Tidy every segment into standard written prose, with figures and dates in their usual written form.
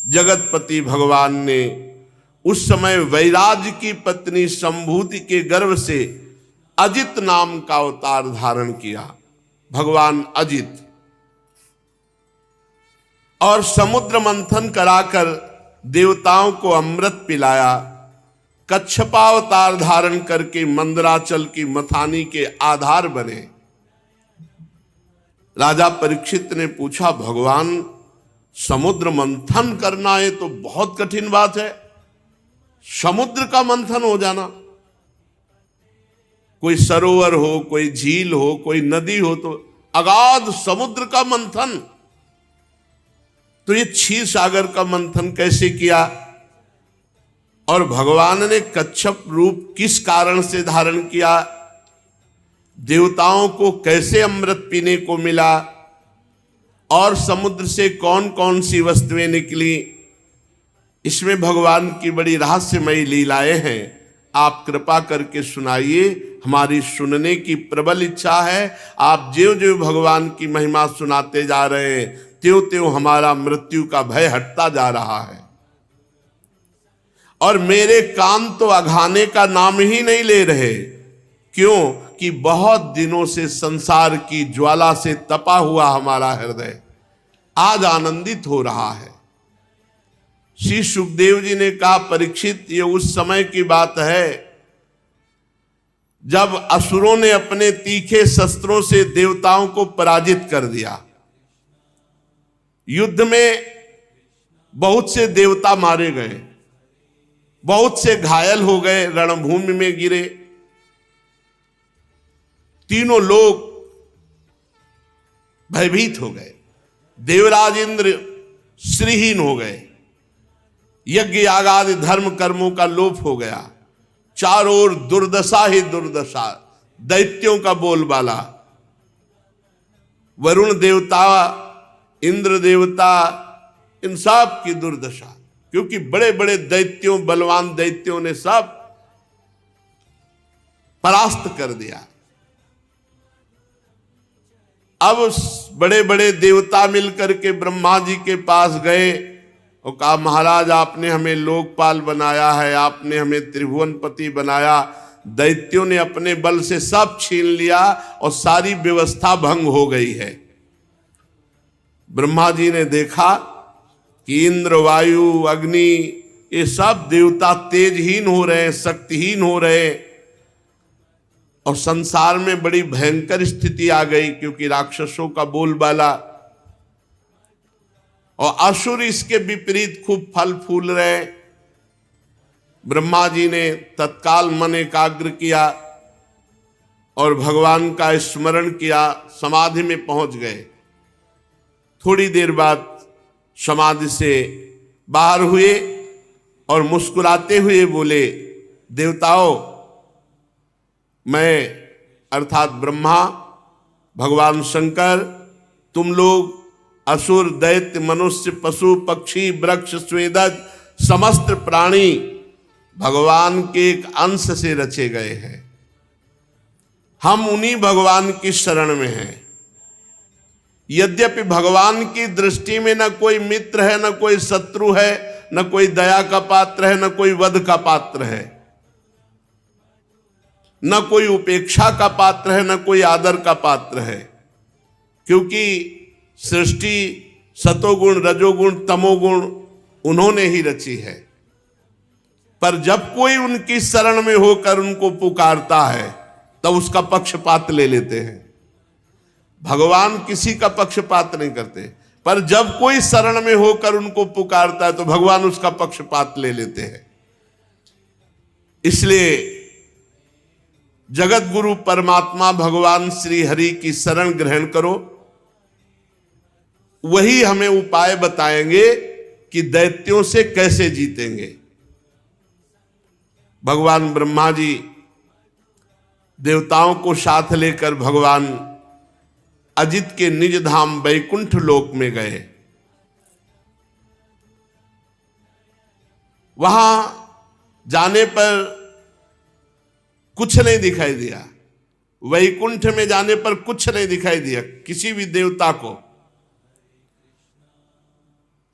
जगतपति भगवान ने उस समय वैराज की पत्नी संभूति के गर्भ से अजित नाम का अवतार धारण किया, भगवान अजित, और समुद्र मंथन कराकर देवताओं को अमृत पिलाया। कच्छपावतार धारण करके मंदराचल की मथानी के आधार बने। राजा परीक्षित ने पूछा, भगवान समुद्र मंथन करना है तो बहुत कठिन बात है, समुद्र का मंथन हो जाना, कोई सरोवर हो, कोई झील हो, कोई नदी हो, तो अगाध समुद्र का मंथन, तो ये क्षीर सागर का मंथन कैसे किया? और भगवान ने कच्छप रूप किस कारण से धारण किया? देवताओं को कैसे अमृत पीने को मिला? और समुद्र से कौन कौन सी वस्तुएं निकली? इसमें भगवान की बड़ी रहस्यमयी लीलाएं हैं। आप कृपा करके सुनाइए, हमारी सुनने की प्रबल इच्छा है। आप ज्यों ज्यों भगवान की महिमा सुनाते जा रहे हैं, त्यों त्यों हमारा मृत्यु का भय हटता जा रहा है। और मेरे कान तो अघाने का नाम ही नहीं ले रहे। क्यों? कि बहुत दिनों से संसार की ज्वाला से तपा हुआ हमारा हृदय आज आनंदित हो रहा है। श्री सुखदेव जी ने कहा, परीक्षित, ये उस समय की बात है जब असुरों ने अपने तीखे शस्त्रों से देवताओं को पराजित कर दिया। युद्ध में बहुत से देवता मारे गए, बहुत से घायल हो गए, रणभूमि में गिरे। तीनों लोग भयभीत हो गए। देवराज इंद्र श्रीहीन हो गए। यज्ञ यागादि धर्म कर्मों का लोप हो गया। चारों ओर दुर्दशा ही दुर्दशा, दैत्यों का बोलबाला। वरुण देवता, इंद्र देवता, इन सब की दुर्दशा, क्योंकि बड़े बड़े दैत्यों, बलवान दैत्यों ने सब परास्त कर दिया। अब बड़े बड़े देवता मिलकर के ब्रह्मा जी के पास गए और कहा, महाराज आपने हमें लोकपाल बनाया है, आपने हमें त्रिभुवनपति बनाया, दैत्यों ने अपने बल से सब छीन लिया और सारी व्यवस्था भंग हो गई है। ब्रह्मा जी ने देखा कि इंद्र, वायु, अग्नि, ये सब देवता तेजहीन हो रहे हैं, शक्तिहीन हो रहे हैं, और संसार में बड़ी भयंकर स्थिति आ गई, क्योंकि राक्षसों का बोलबाला और असुर इसके विपरीत खूब फल फूल रहे। ब्रह्मा जी ने तत्काल मन एकाग्र किया और भगवान का स्मरण किया, समाधि में पहुंच गए। थोड़ी देर बाद समाधि से बाहर हुए और मुस्कुराते हुए बोले, देवताओं, मैं अर्थात ब्रह्मा, भगवान शंकर, तुम लोग असुर, दैत्य, मनुष्य, पशु, पक्षी, वृक्ष, स्वेदज, समस्त प्राणी भगवान के एक अंश से रचे गए हैं। हम उन्हीं भगवान की शरण में हैं। यद्यपि भगवान की दृष्टि में न कोई मित्र है, न कोई शत्रु है, न कोई दया का पात्र है, न कोई वध का पात्र है, न कोई उपेक्षा का पात्र है, न कोई आदर का पात्र है, क्योंकि सृष्टि सतोगुण, रजोगुण, तमोगुण उन्होंने ही रची है। पर जब कोई उनकी शरण में होकर उनको पुकारता है, तब उसका पक्षपात ले लेते हैं। भगवान किसी का पक्षपात नहीं करते, पर जब कोई शरण में होकर उनको पुकारता है तो भगवान उसका पक्षपात ले लेते हैं। इसलिए जगत गुरु परमात्मा भगवान श्री हरि की शरण ग्रहण करो। वही हमें उपाय बताएंगे कि दैत्यों से कैसे जीतेंगे। भगवान ब्रह्मा जी देवताओं को साथ लेकर भगवान अजित के निज धाम वैकुंठ लोक में गए। वहां जाने पर कुछ नहीं दिखाई दिया। वैकुंठ में जाने पर कुछ नहीं दिखाई दिया किसी भी देवता को।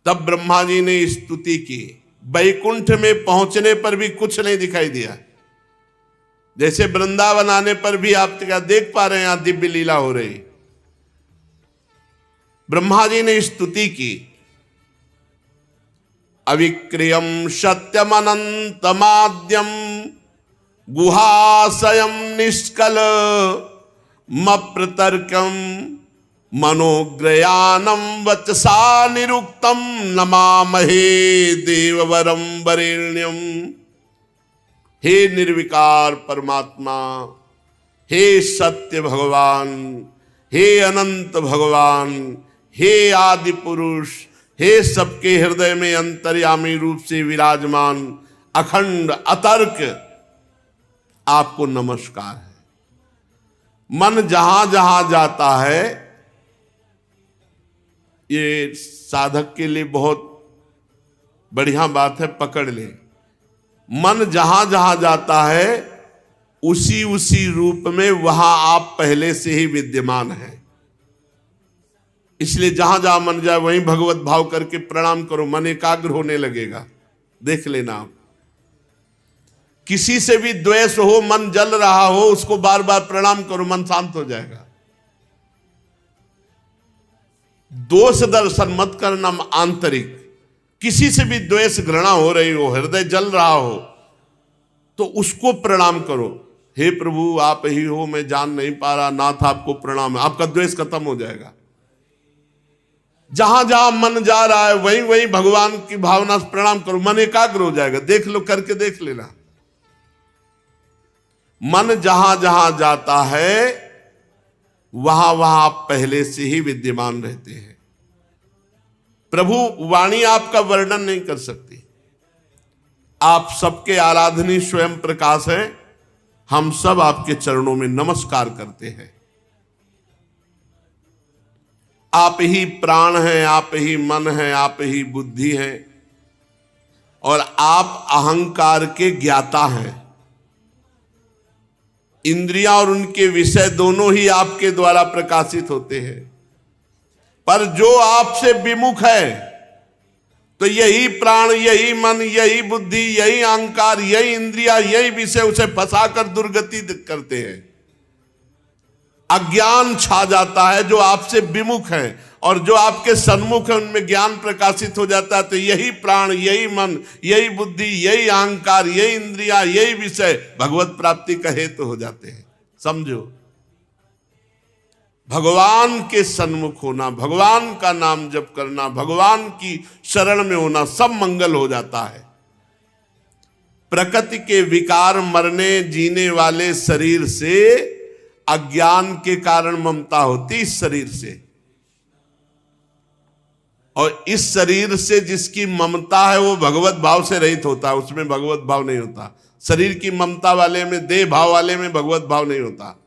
तब ब्रह्मा जी ने स्तुति की। वैकुंठ में पहुंचने पर भी कुछ नहीं दिखाई दिया। जैसे वृंदावन आने पर भी आप क्या देख पा रहे हैं, यहां दिव्य लीला हो रही। ब्रह्मा जी ने स्तुति की। अविक्रियम सत्यम अनंतमाद्यम गुहाशयम निष्कल मप्रतर्कम मनोग्रयानम वचसा निरुक्तम नमामहे देववरम वरेण्यम। हे निर्विकार परमात्मा, हे सत्य भगवान, हे अनंत भगवान, हे आदि पुरुष, हे सबके हृदय में अंतर्यामी रूप से विराजमान अखंड अतर्क, आपको नमस्कार है। मन जहां जहां जाता है, ये साधक के लिए बहुत बढ़िया बात है, पकड़ ले। मन जहां जहां जाता है उसी उसी रूप में वहां आप पहले से ही विद्यमान हैं। इसलिए जहां जहां मन जाए वहीं भगवत भाव करके प्रणाम करो, मन एकाग्र होने लगेगा। देख लेना आप, किसी से भी द्वेष हो, मन जल रहा हो, उसको बार बार प्रणाम करो, मन शांत हो जाएगा। दोष दर्शन मत करना आंतरिक। किसी से भी द्वेष घृणा हो रही हो, हृदय जल रहा हो, तो उसको प्रणाम करो। हे प्रभु आप ही हो, मैं जान नहीं पा रहा, नाथ आपको प्रणाम है। आपका द्वेष खत्म हो जाएगा। जहां जहां मन जा रहा है वहीं वहीं भगवान की भावना से प्रणाम करो, मन एकाग्र हो जाएगा। देख लो, करके देख लेना। मन जहां जहां जाता है वहां वहां आप पहले से ही विद्यमान रहते हैं। प्रभु वाणी आपका वर्णन नहीं कर सकती। आप सबके आराधनीय स्वयं प्रकाश है। हम सब आपके चरणों में नमस्कार करते हैं। आप ही प्राण हैं, आप ही मन हैं, आप ही बुद्धि हैं, और आप अहंकार के ज्ञाता हैं। इंद्रियां और उनके विषय दोनों ही आपके द्वारा प्रकाशित होते हैं। पर जो आपसे विमुख है, तो यही प्राण, यही मन, यही बुद्धि, यही अहंकार, यही इंद्रिया, यही विषय उसे फंसाकर दुर्गति करते हैं। अज्ञान छा जाता है जो आपसे विमुख है, और जो आपके सन्मुख है उनमें ज्ञान प्रकाशित हो जाता है। तो यही प्राण, यही मन, यही बुद्धि, यही अहंकार, यही इंद्रिया, यही विषय भगवत प्राप्ति का हेतु हो जाते हैं। समझो, भगवान के सन्मुख होना, भगवान का नाम जप करना, भगवान की शरण में होना, सब मंगल हो जाता है। प्रकृति के विकार मरने जीने वाले शरीर से अज्ञान के कारण ममता होती, इस शरीर से। और इस शरीर से जिसकी ममता है वो भगवत भाव से रहित होता है, उसमें भगवत भाव नहीं होता। शरीर की ममता वाले में, देह भाव वाले में भगवत भाव नहीं होता,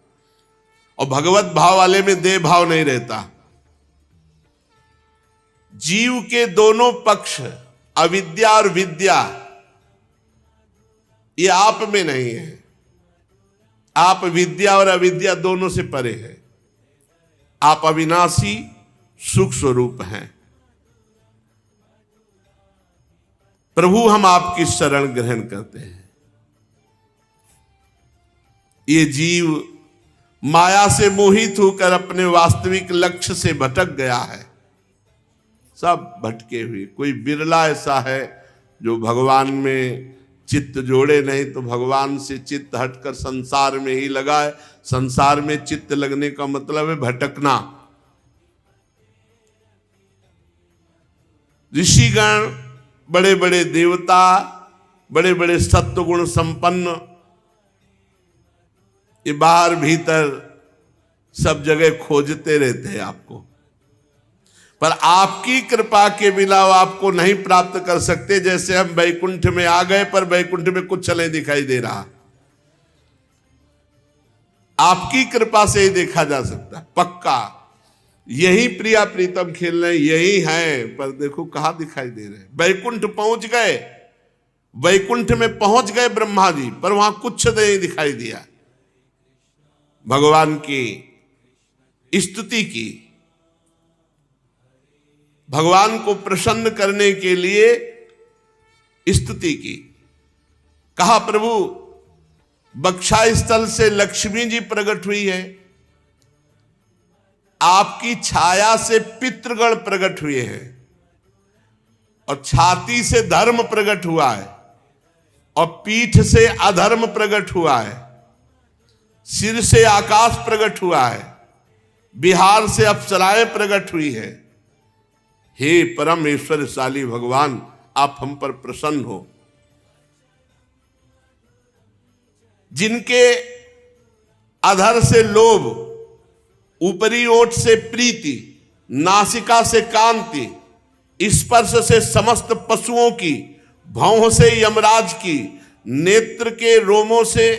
और भगवत भाव वाले में देह भाव नहीं रहता। जीव के दोनों पक्ष, अविद्या और विद्या, ये आप में नहीं है। आप विद्या और अविद्या दोनों से परे हैं। आप अविनाशी सुख स्वरूप हैं। प्रभु हम आपकी शरण ग्रहण करते हैं। ये जीव माया से मोहित होकर अपने वास्तविक लक्ष्य से भटक गया है। सब भटके हुए, कोई बिरला ऐसा है जो भगवान में चित्त जोड़े नहीं, तो भगवान से चित्त हटकर संसार में ही लगा है। संसार में चित्त लगने का मतलब है भटकना। ऋषिगण, बड़े बड़े देवता, बड़े बड़े सत्वगुण संपन्न, ये बाहर भीतर सब जगह खोजते रहते हैं आपको, पर आपकी कृपा के बिना वो आपको नहीं प्राप्त कर सकते। जैसे हम वैकुंठ में आ गए, पर वैकुंठ में कुछ नहीं दिखाई दे रहा। आपकी कृपा से ही देखा जा सकता है पक्का। यही प्रिया प्रीतम खेल रहे, यही है, पर देखो कहां दिखाई दे रहे। वैकुंठ पहुंच गए, वैकुंठ में पहुंच गए ब्रह्मा जी, पर वहां कुछ नहीं दिखाई दिया। भगवान की स्तुति की, भगवान को प्रसन्न करने के लिए स्तुति की। कहा प्रभु बक्षा स्थल से लक्ष्मी जी प्रकट हुई है, आपकी छाया से पितृगण प्रकट हुए हैं, और छाती से धर्म प्रकट हुआ है, और पीठ से अधर्म प्रकट हुआ है, सिर से आकाश प्रकट हुआ है, बिहार से अप्सराएं प्रकट हुई है। हे परम ऐश्वर्यशाली भगवान, आप हम पर प्रसन्न हो। जिनके अधर से लोभ, ऊपरी ओठ से प्रीति, नासिका से कांति, स्पर्श से समस्त पशुओं की, भौं से यमराज की, नेत्र के रोमों से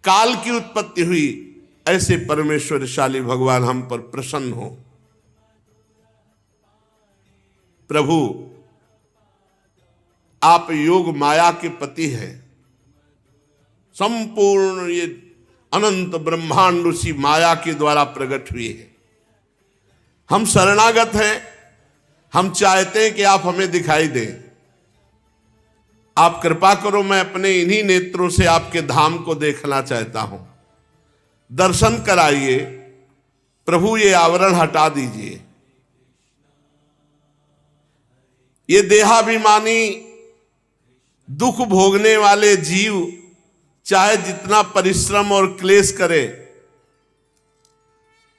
काल की उत्पत्ति हुई, ऐसे परमेश्वरशाली भगवान हम पर प्रसन्न हो। प्रभु आप योग माया के पति हैं, संपूर्ण ये अनंत ब्रह्मांड उसी माया के द्वारा प्रकट हुए हैं। हम शरणागत हैं, हम चाहते हैं कि आप हमें दिखाई दें। आप कृपा करो, मैं अपने इन्हीं नेत्रों से आपके धाम को देखना चाहता हूं। दर्शन कराइए प्रभु, ये आवरण हटा दीजिए। ये देहाभिमानी दुख भोगने वाले जीव चाहे जितना परिश्रम और क्लेश करे,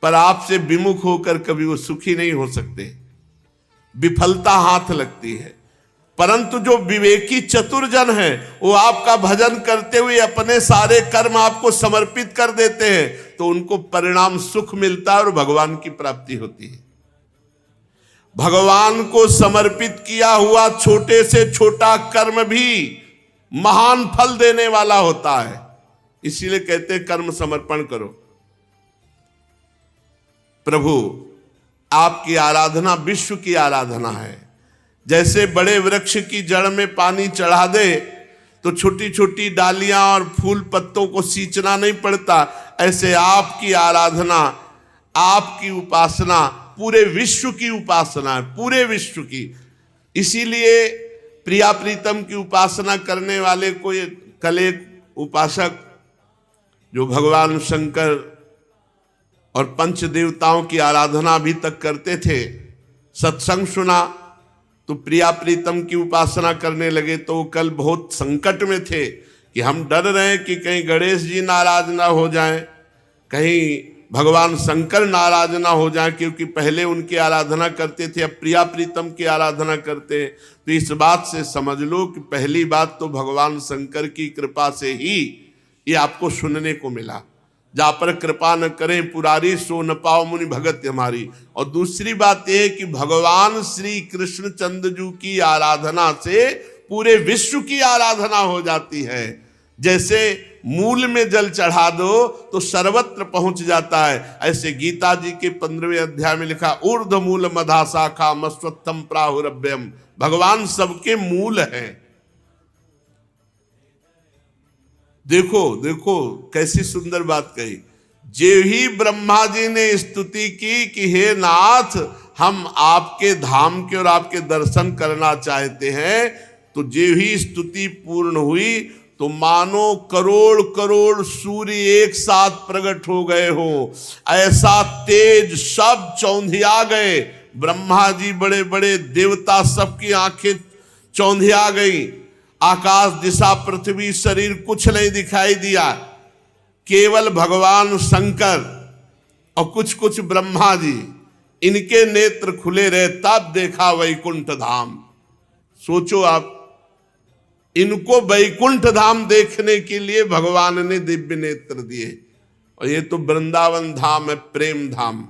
पर आपसे विमुख होकर कभी वो सुखी नहीं हो सकते, विफलता हाथ लगती है। परंतु जो विवेकी चतुर जन है, वो आपका भजन करते हुए अपने सारे कर्म आपको समर्पित कर देते हैं, तो उनको परिणाम सुख मिलता है और भगवान की प्राप्ति होती है। भगवान को समर्पित किया हुआ छोटे से छोटा कर्म भी महान फल देने वाला होता है। इसीलिए कहते हैं कर्म समर्पण करो। प्रभु आपकी आराधना विश्व की आराधना है। जैसे बड़े वृक्ष की जड़ में पानी चढ़ा दे तो छोटी छोटी डालियां और फूल पत्तों को सींचना नहीं पड़ता, ऐसे आपकी आराधना, आपकी उपासना पूरे विश्व की उपासना है, पूरे विश्व की। इसीलिए प्रिया प्रीतम की उपासना करने वाले को कल एक उपासक जो भगवान शंकर और पंच देवताओं की आराधना अभी तक करते थे, सत्संग सुना तो प्रिया प्रीतम की उपासना करने लगे। तो वो कल बहुत संकट में थे कि हम डर रहे हैं कि कहीं गणेश जी नाराज ना हो जाएं, कहीं भगवान शंकर नाराज ना हो जाएं, क्योंकि पहले उनकी आराधना करते थे, अब प्रिया प्रीतम की आराधना करते हैं। तो इस बात से समझ लो कि पहली बात तो भगवान शंकर की कृपा से ही ये आपको सुनने को मिला। जा पर कृपा न करें पुरारी, सो न पाओ मुनि भगत हमारी। और दूसरी बात यह है कि भगवान श्री कृष्ण चंद्र की आराधना से पूरे विश्व की आराधना हो जाती है। जैसे मूल में जल चढ़ा दो तो सर्वत्र पहुंच जाता है, ऐसे गीता जी के 15वें अध्याय में लिखा ऊर्ध्व मूल मधा शाखा मस्वत्थम प्राहुरभ्यम। भगवान सबके मूल हैं। देखो देखो कैसी सुंदर बात कही। जे ही ब्रह्मा जी ने स्तुति की कि हे नाथ, हम आपके धाम के और आपके दर्शन करना चाहते हैं, तो जे ही स्तुति पूर्ण हुई तो मानो करोड़ करोड़ सूर्य एक साथ प्रकट हो गए हो। ऐसा तेज, सब चौंधिया गए। ब्रह्मा जी, बड़े बड़े देवता, सबकी आंखें चौंधिया गई। आकाश, दिशा, पृथ्वी, शरीर कुछ नहीं दिखाई दिया, केवल भगवान शंकर और कुछ कुछ ब्रह्मा जी, इनके नेत्र खुले रहे। तब देखा वैकुंठ धाम। सोचो आप, इनको वैकुंठ धाम देखने के लिए भगवान ने दिव्य नेत्र दिए। और ये तो वृंदावन धाम है, प्रेम धाम।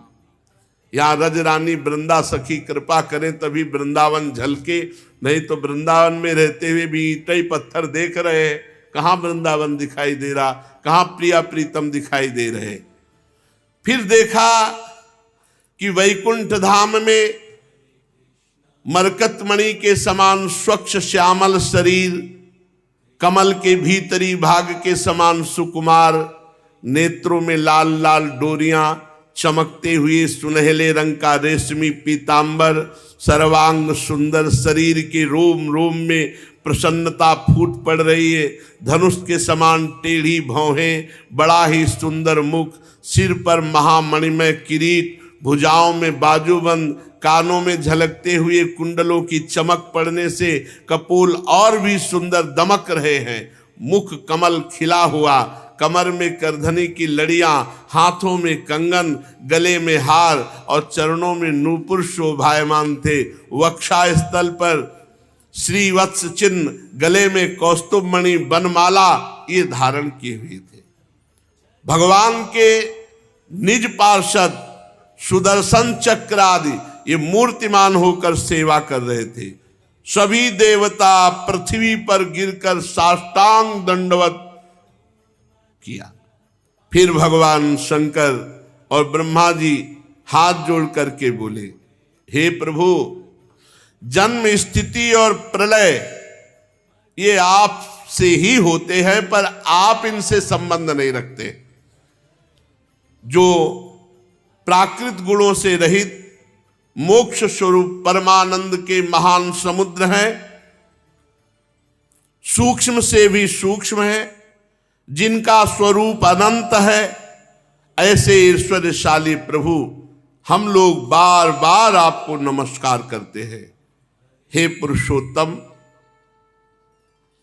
यहाँ रज रानी वृंदा सखी कृपा करें तभी वृंदावन झलके, नहीं तो वृंदावन में रहते हुए भी ईंट ही पत्थर देख रहे हैं, कहाँ वृंदावन दिखाई दे रहा, कहाँ प्रिया प्रीतम दिखाई दे रहे। फिर देखा कि वैकुंठ धाम में मरकतमणि के समान स्वच्छ श्यामल शरीर, कमल के भीतरी भाग के समान सुकुमार, नेत्रों में लाल लाल डोरियां, चमकते हुए सुनहले रंग का रेशमी पीतांबर, सर्वांग सुंदर, शरीर के रोम रोम में प्रसन्नता फूट पड़ रही है। धनुष के समान टेढ़ी भौहें, बड़ा ही सुंदर मुख, सिर पर महामणिमय किरीट, भुजाओं में बाजूबंद, कानों में झलकते हुए कुंडलों की चमक पड़ने से कपोल और भी सुंदर दमक रहे हैं। मुख कमल खिला हुआ, कमर में करधनी की लड़ियां, हाथों में कंगन, गले में हार और चरणों में नूपुर शोभायमान थे। वक्षा स्थल पर श्रीवत्स चिन्ह, गले में कौस्तुभ मणि बनमाला ये धारण किए हुए थे। भगवान के निज पार्षद सुदर्शन चक्र आदि ये मूर्तिमान होकर सेवा कर रहे थे। सभी देवता पृथ्वी पर गिरकर साष्टांग दंडवत किया। फिर भगवान शंकर और ब्रह्मा जी हाथ जोड़ करके बोले, हे प्रभु, जन्म, स्थिति और प्रलय ये आपसे ही होते हैं, पर आप इनसे संबंध नहीं रखते। जो प्राकृत गुणों से रहित मोक्ष स्वरूप परमानंद के महान समुद्र हैं, सूक्ष्म से भी सूक्ष्म है, जिनका स्वरूप अनंत है, ऐसे ईश्वरशाली प्रभु हम लोग बार बार आपको नमस्कार करते हैं। हे पुरुषोत्तम,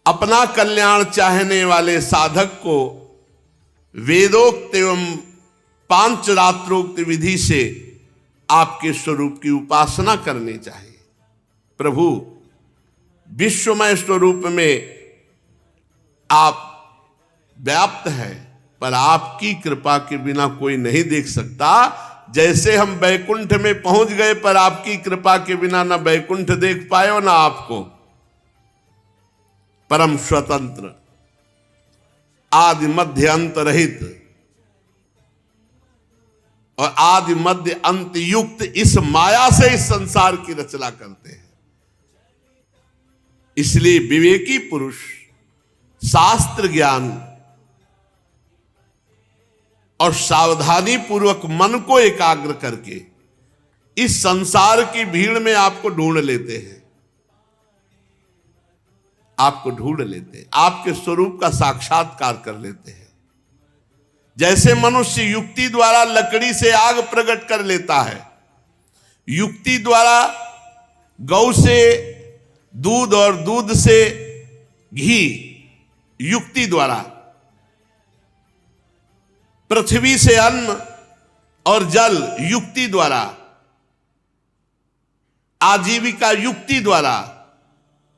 अपना कल्याण चाहने वाले साधक को वेदोक्त एवं पांचरात्रोक्त विधि से आपके स्वरूप की उपासना करनी चाहिए। प्रभु, विश्वमय स्वरूप में आप व्याप्त है, पर आपकी कृपा के बिना कोई नहीं देख सकता। जैसे हम बैकुंठ में पहुंच गए, पर आपकी कृपा के बिना ना बैकुंठ देख पाए और ना आपको। परम स्वतंत्र, आदि मध्य अंत रहित और आदि मध्य अंत युक्त इस माया से इस संसार की रचना करते हैं। इसलिए विवेकी पुरुष शास्त्र ज्ञान और सावधानी पूर्वक मन को एकाग्र करके इस संसार की भीड़ में आपको ढूंढ लेते हैं, आपको ढूंढ लेते हैं, आपके स्वरूप का साक्षात्कार कर लेते हैं। जैसे मनुष्य युक्ति द्वारा लकड़ी से आग प्रकट कर लेता है, युक्ति द्वारा गौ से दूध और दूध से घी, युक्ति द्वारा पृथ्वी से अन्न और जल, युक्ति द्वारा आजीविका, युक्ति द्वारा,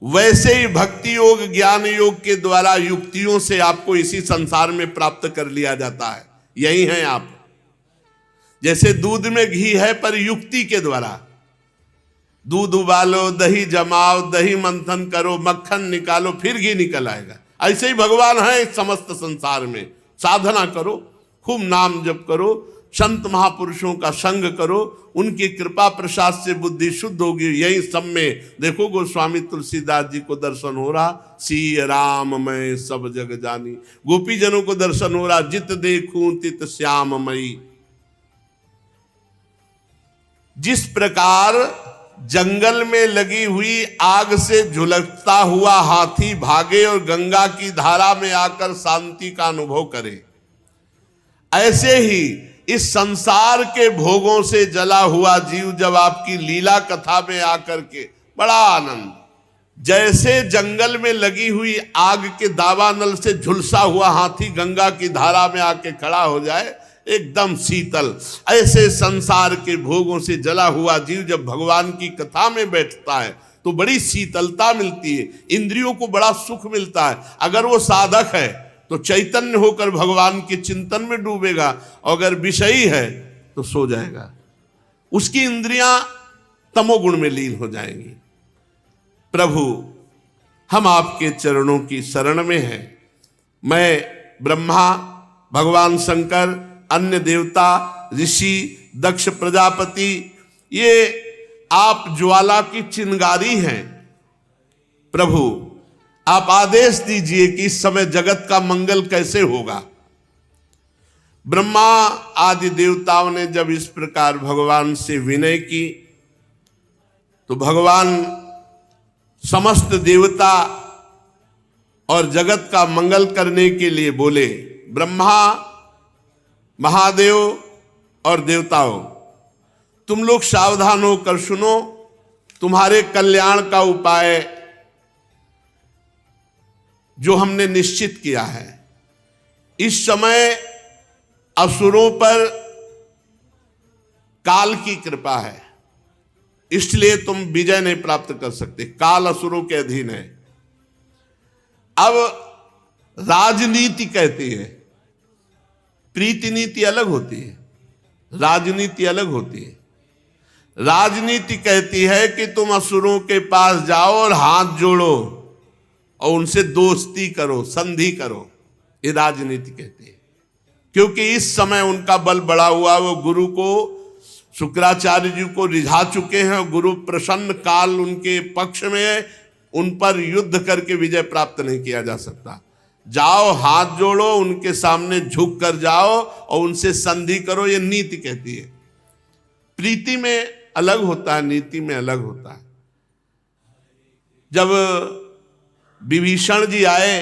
वैसे ही भक्ति योग ज्ञान योग के द्वारा युक्तियों से आपको इसी संसार में प्राप्त कर लिया जाता है। यही हैं आप। जैसे दूध में घी है, पर युक्ति के द्वारा दूध उबालो, दही जमाओ, दही मंथन करो, मक्खन निकालो, फिर घी निकल आएगा। ऐसे ही भगवान है इस समस्त संसार में। साधना करो, खूब नाम जप करो, संत महापुरुषों का संग करो, उनकी कृपा प्रसाद से बुद्धि शुद्ध होगी। यही सब में देखो, गोस्वामी तुलसीदास जी को दर्शन हो रहा, सी राम मैं सब जग जानी। गोपी जनों को दर्शन हो रहा, जित देखूं तित श्याममयी। जिस प्रकार जंगल में लगी हुई आग से झुलसता हुआ हाथी भागे और गंगा की धारा में आकर शांति का अनुभव करे, ऐसे ही इस संसार के भोगों से जला हुआ जीव जब आपकी लीला कथा में आकर के बड़ा आनंद, जैसे जंगल में लगी हुई आग के दावानल से झुलसा हुआ हाथी गंगा की धारा में आके खड़ा हो जाए, एकदम शीतल, ऐसे संसार के भोगों से जला हुआ जीव जब भगवान की कथा में बैठता है तो बड़ी शीतलता मिलती है, इंद्रियों को बड़ा सुख मिलता है। अगर वो साधक है तो चैतन्य होकर भगवान के चिंतन में डूबेगा, और अगर विषयी है तो सो जाएगा, उसकी इंद्रियां तमोगुण में लीन हो जाएंगी। प्रभु, हम आपके चरणों की शरण में हैं। मैं, ब्रह्मा, भगवान शंकर, अन्य देवता, ऋषि, दक्ष प्रजापति, ये आप ज्वाला की चिंगारी हैं। प्रभु, आप आदेश दीजिए कि इस समय जगत का मंगल कैसे होगा। ब्रह्मा आदि देवताओं ने जब इस प्रकार भगवान से विनय की तो भगवान समस्त देवता और जगत का मंगल करने के लिए बोले, ब्रह्मा, महादेव और देवताओं, तुम लोग सावधान होकर सुनो, तुम्हारे कल्याण का उपाय जो हमने निश्चित किया है। इस समय असुरों पर काल की कृपा है, इसलिए तुम विजय नहीं प्राप्त कर सकते। काल असुरों के अधीन है। अब राजनीति कहती है, प्रीति नीति अलग होती है, राजनीति अलग होती है। राजनीति कहती है कि तुम असुरों के पास जाओ और हाथ जोड़ो और उनसे दोस्ती करो, संधि करो, ये राजनीति कहती है। क्योंकि इस समय उनका बल बढ़ा हुआ, वो गुरु को, शुक्राचार्य जी को रिझा चुके हैं। गुरु प्रसन्न, काल उनके पक्ष में है, उन पर युद्ध करके विजय प्राप्त नहीं किया जा सकता। जाओ, हाथ जोड़ो, उनके सामने झुक कर जाओ और उनसे संधि करो, ये नीति कहती है। प्रीति में अलग होता है, नीति में अलग होता है। जब विभीषण जी आए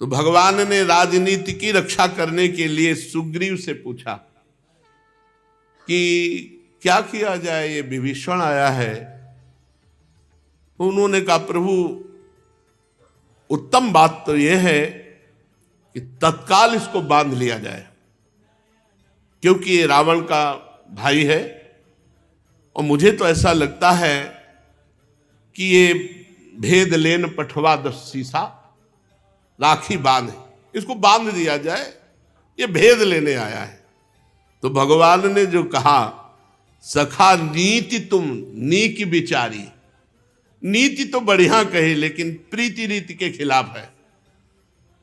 तो भगवान ने राजनीति की रक्षा करने के लिए सुग्रीव से पूछा कि क्या किया जाए, ये विभीषण आया है। तो उन्होंने कहा, प्रभु उत्तम बात तो यह है कि तत्काल इसको बांध लिया जाए, क्योंकि ये रावण का भाई है और मुझे तो ऐसा लगता है कि ये भेद लेन पठवा दस सीसा राखी बांध, इसको बांध दिया जाए, ये भेद लेने आया है। तो भगवान ने जो कहा, सखा नीति तुम नीक विचारी, नीति तो बढ़िया कही लेकिन प्रीति रीति के खिलाफ है।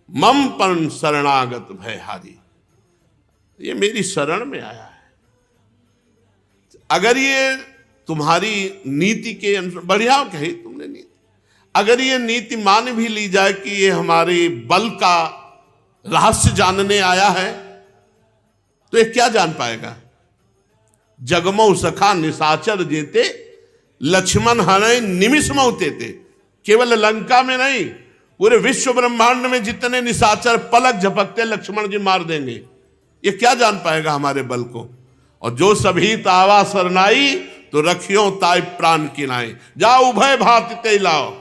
मम पण शरणागत भयहारी, ये मेरी शरण में आया है। अगर ये तुम्हारी नीति के अनुसार, बढ़िया कही तुमने नीति, अगर ये नीति मान भी ली जाए कि ये हमारे बल का रहस्य जानने आया है, तो ये क्या जान पाएगा। जगमऊ सखा निशाचर जेते, लक्ष्मण हरे निमिष मऊते थे। केवल लंका में नहीं, पूरे विश्व ब्रह्मांड में जितने निशाचर पलक झपकते लक्ष्मण जी मार देंगे। ये क्या जान पाएगा हमारे बल को। और जो सभी तावा सरनाई, तो रखियो ताई प्राण किनाई। जाओ उभय भांति ते लाओ,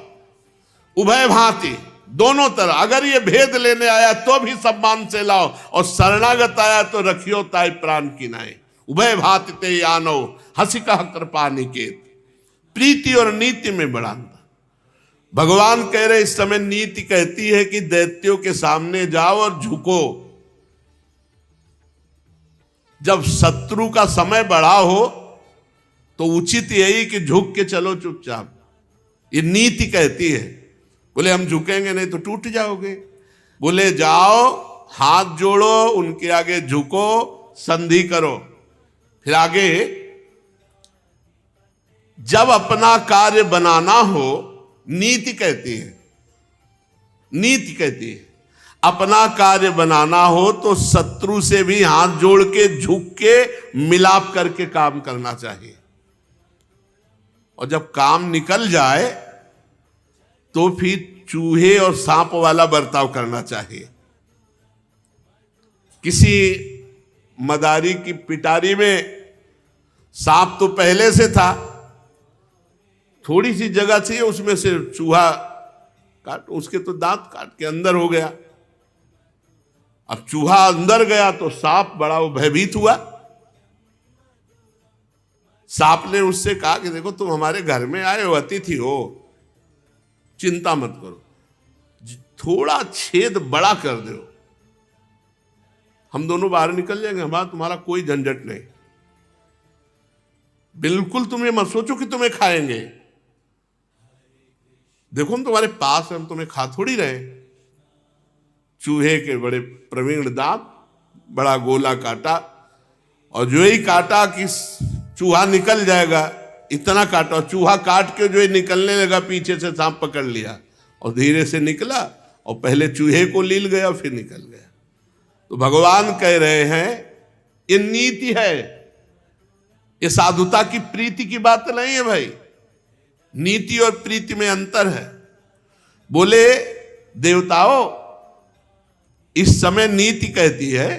उभय भांति दोनों तरह। अगर ये भेद लेने आया तो भी सम्मान से लाओ, और शरणागत आया तो रखियो ताई प्राण किनाई। उभय भांति ते आनो, हंसी कह कृपा निकेत। प्रीति और नीति में बड़ा अंतर। भगवान कह रहे, इस समय नीति कहती है कि दैत्यों के सामने जाओ और झुको। जब शत्रु का समय बढ़ा हो तो उचित यही कि झुक के चलो चुपचाप, ये नीति कहती है। बोले हम झुकेंगे नहीं तो टूट जाओगे। बोले जाओ, हाथ जोड़ो, उनके आगे झुको, संधि करो। फिर आगे, जब अपना कार्य बनाना हो, नीति कहती है, नीति कहती है अपना कार्य बनाना हो तो शत्रु से भी हाथ जोड़ के, झुक के, मिलाप करके काम करना चाहिए। और जब काम निकल जाए तो फिर चूहे और सांप वाला बर्ताव करना चाहिए। किसी मदारी की पिटारी में सांप तो पहले से था, थोड़ी सी जगह चाहिए, उसमें से चूहा काट, उसके तो दांत काट के अंदर हो गया। अब चूहा अंदर गया तो सांप बड़ा वो भयभीत हुआ। सांप ने उससे कहा कि देखो तुम हमारे घर में आए हो, अतिथि हो, चिंता मत करो, थोड़ा छेद बड़ा कर दो, हम दोनों बाहर निकल जाएंगे, हमारा तुम्हारा कोई झंझट नहीं। बिल्कुल तुम ये मत सोचो कि तुम्हें खाएंगे, देखो हम तुम्हारे पास हैं, हम तुम्हें खा थोड़ी रहे। चूहे के बड़े प्रवीण दांत, बड़ा गोला काटा, और जो ही काटा कि चूहा निकल जाएगा, इतना काटा, और चूहा काट के जो ही निकलने लगा, पीछे से सांप पकड़ लिया और धीरे से निकला और पहले चूहे को लील गया फिर निकल गया। तो भगवान कह रहे हैं ये नीति है, ये साधुता की प्रीति की बात नहीं है भाई। नीति और प्रीति में अंतर है। बोले देवताओं, इस समय नीति कहती है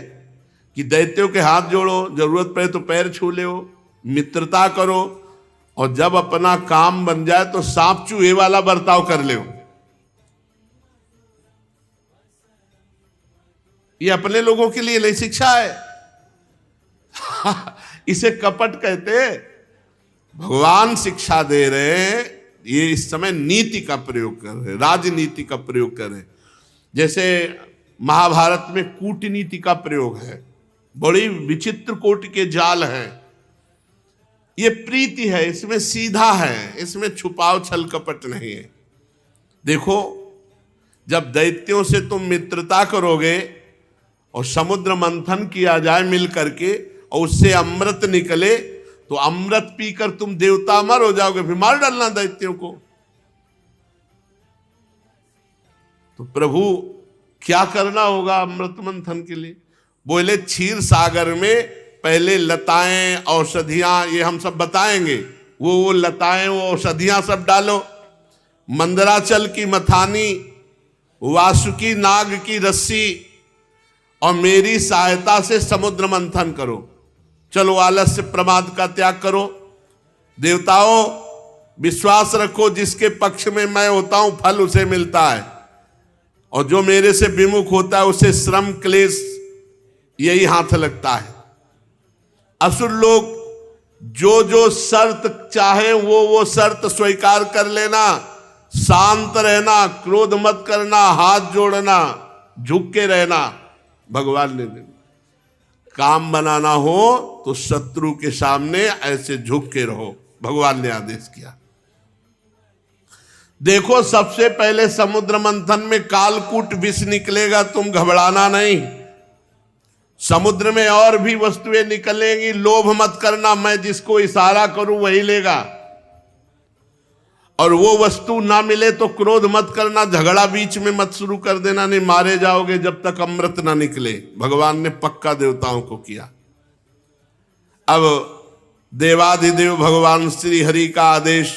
कि दैत्यों के हाथ जोड़ो, जरूरत पड़े तो पैर छू लो, मित्रता करो, और जब अपना काम बन जाए तो सांप चूहे वाला बर्ताव कर लो। ये अपने लोगों के लिए नहीं शिक्षा है। इसे कपट कहते। भगवान शिक्षा दे रहे हैं, ये इस समय नीति का प्रयोग कर रहे हैं, राजनीति का प्रयोग कर रहे हैं। जैसे महाभारत में कूटनीति का प्रयोग है, बड़ी विचित्र कोटि के जाल हैं। ये प्रीति है, इसमें सीधा है, इसमें छुपाव छल कपट नहीं है। देखो, जब दैत्यों से तुम मित्रता करोगे और समुद्र मंथन किया जाए मिल करके और उससे अमृत निकले, तो अमृत पीकर तुम देवता अमर हो जाओगे, फिर मार डालना दैत्यों को। तो प्रभु क्या करना होगा अमृत मंथन के लिए? बोले क्षीर सागर में पहले लताएं, औषधियां, ये हम सब बताएंगे। वो लताएं, वो औषधियां सब डालो, मंदराचल की मथानी, वासुकी नाग की रस्सी, और मेरी सहायता से समुद्र मंथन करो। चलो, आलस्य प्रमाद का त्याग करो। देवताओं, विश्वास रखो, जिसके पक्ष में मैं होता हूं फल उसे मिलता है, और जो मेरे से विमुख होता है उसे श्रम क्लेश यही हाथ लगता है। असुर लोग जो जो शर्त चाहे वो शर्त स्वीकार कर लेना, शांत रहना, क्रोध मत करना, हाथ जोड़ना, झुक के रहना। भगवान ने काम बनाना हो तो शत्रु के सामने ऐसे झुक के रहो, भगवान ने आदेश किया। देखो, सबसे पहले समुद्र मंथन में कालकूट विष निकलेगा, तुम घबराना नहीं। समुद्र में और भी वस्तुएं निकलेंगी, लोभ मत करना, मैं जिसको इशारा करूं वही लेगा। और वो वस्तु ना मिले तो क्रोध मत करना, झगड़ा बीच में मत शुरू कर देना, नहीं मारे जाओगे जब तक अमृत ना निकले। भगवान ने पक्का देवताओं को किया। अब देवाधिदेव भगवान श्री हरि का आदेश,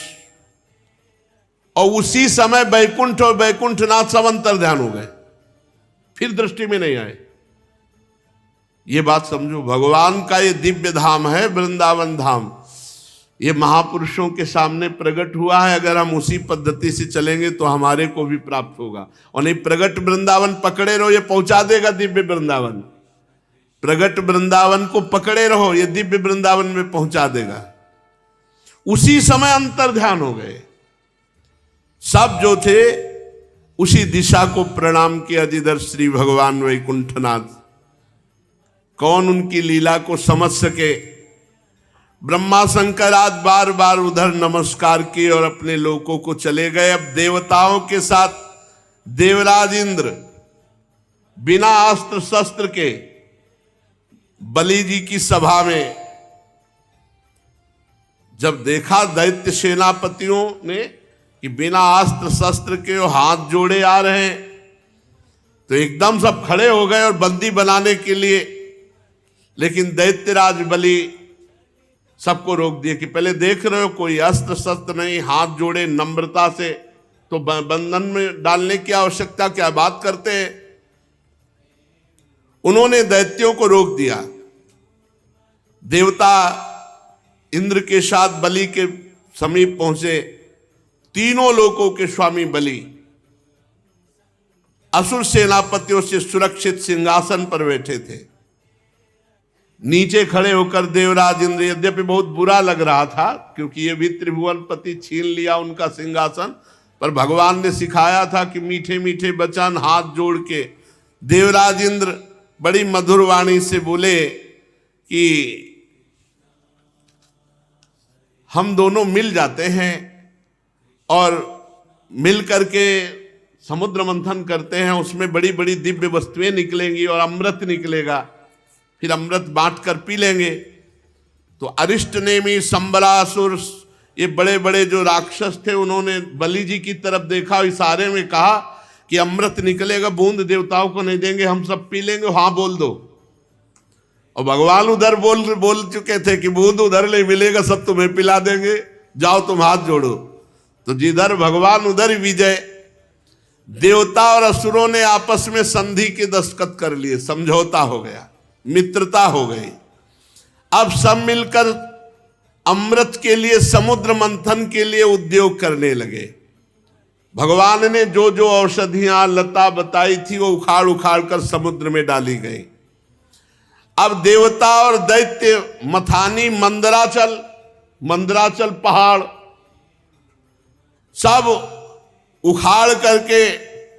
और उसी समय बैकुंठ और बैकुंठनाथ सब अंतर ध्यान हो गए, फिर दृष्टि में नहीं आए। ये बात समझो, भगवान का ये दिव्य धाम है वृंदावन धाम, ये महापुरुषों के सामने प्रकट हुआ है। अगर हम उसी पद्धति से चलेंगे तो हमारे को भी प्राप्त होगा। और नहीं, प्रगट वृंदावन पकड़े रहो, ये पहुंचा देगा दिव्य वृंदावन। प्रगट वृंदावन को पकड़े रहो, ये दिव्य वृंदावन में पहुंचा देगा। उसी समय अंतर ध्यान हो गए। सब जो थे उसी दिशा को प्रणाम किया जिधर श्री भगवान वैकुंठनाथ। कौन उनकी लीला को समझ सके? ब्रह्मा शंकर आज बार बार उधर नमस्कार किए और अपने लोकों को चले गए। अब देवताओं के साथ देवराज इंद्र बिना अस्त्र शस्त्र के बलि जी की सभा में जब देखा दैत्य सेनापतियों ने कि बिना अस्त्र शस्त्र के वो हाथ जोड़े आ रहे हैं, तो एकदम सब खड़े हो गए और बंदी बनाने के लिए। लेकिन दैत्यराज बलि सबको रोक दिए कि पहले देख रहे हो कोई अस्त्र शस्त्र नहीं, हाथ जोड़े नम्रता से, तो बंधन में डालने की आवश्यकता, क्या बात करते हैं। उन्होंने दैत्यों को रोक दिया। देवता इंद्र के साथ बलि के समीप पहुंचे। तीनों लोकों के स्वामी बलि असुर सेनापतियों से सुरक्षित सिंहासन पर बैठे थे। नीचे खड़े होकर देवराज इंद्र, यद्यपि बहुत बुरा लग रहा था क्योंकि ये भी त्रिभुवनपति छीन लिया उनका सिंहासन, पर भगवान ने सिखाया था कि मीठे मीठे वचन हाथ जोड़ के देवराज इंद्र बड़ी मधुर वाणी से बोले कि हम दोनों मिल जाते हैं और मिल करके समुद्र मंथन करते हैं, उसमें बड़ी बड़ी दिव्य वस्तुएं निकलेंगी और अमृत निकलेगा, फिर अमृत बांट कर पी लेंगे। तो अरिष्ट नेमी, संबरासुर, ये बड़े बड़े जो राक्षस थे, उन्होंने बलि जी की तरफ देखा, इशारे में कहा कि अमृत निकलेगा, बूंद देवताओं को नहीं देंगे, हम सब पी लेंगे, हाँ बोल दो। और भगवान उधर बोल चुके थे कि बूंद उधर नहीं मिलेगा, सब तुम्हें पिला देंगे, जाओ तुम हाथ जोड़ो। तो जिधर भगवान उधर ही विजय। देवता और असुरों ने आपस में संधि के दस्तखत कर लिए, समझौता हो गया, मित्रता हो गई। अब सब मिलकर अमृत के लिए, समुद्र मंथन के लिए उद्योग करने लगे। भगवान ने जो जो औषधियां लता बताई थी वो उखाड़ उखाड़ कर समुद्र में डाली गई। अब देवता और दैत्य मथानी मंदराचल पहाड़ सब उखाड़ करके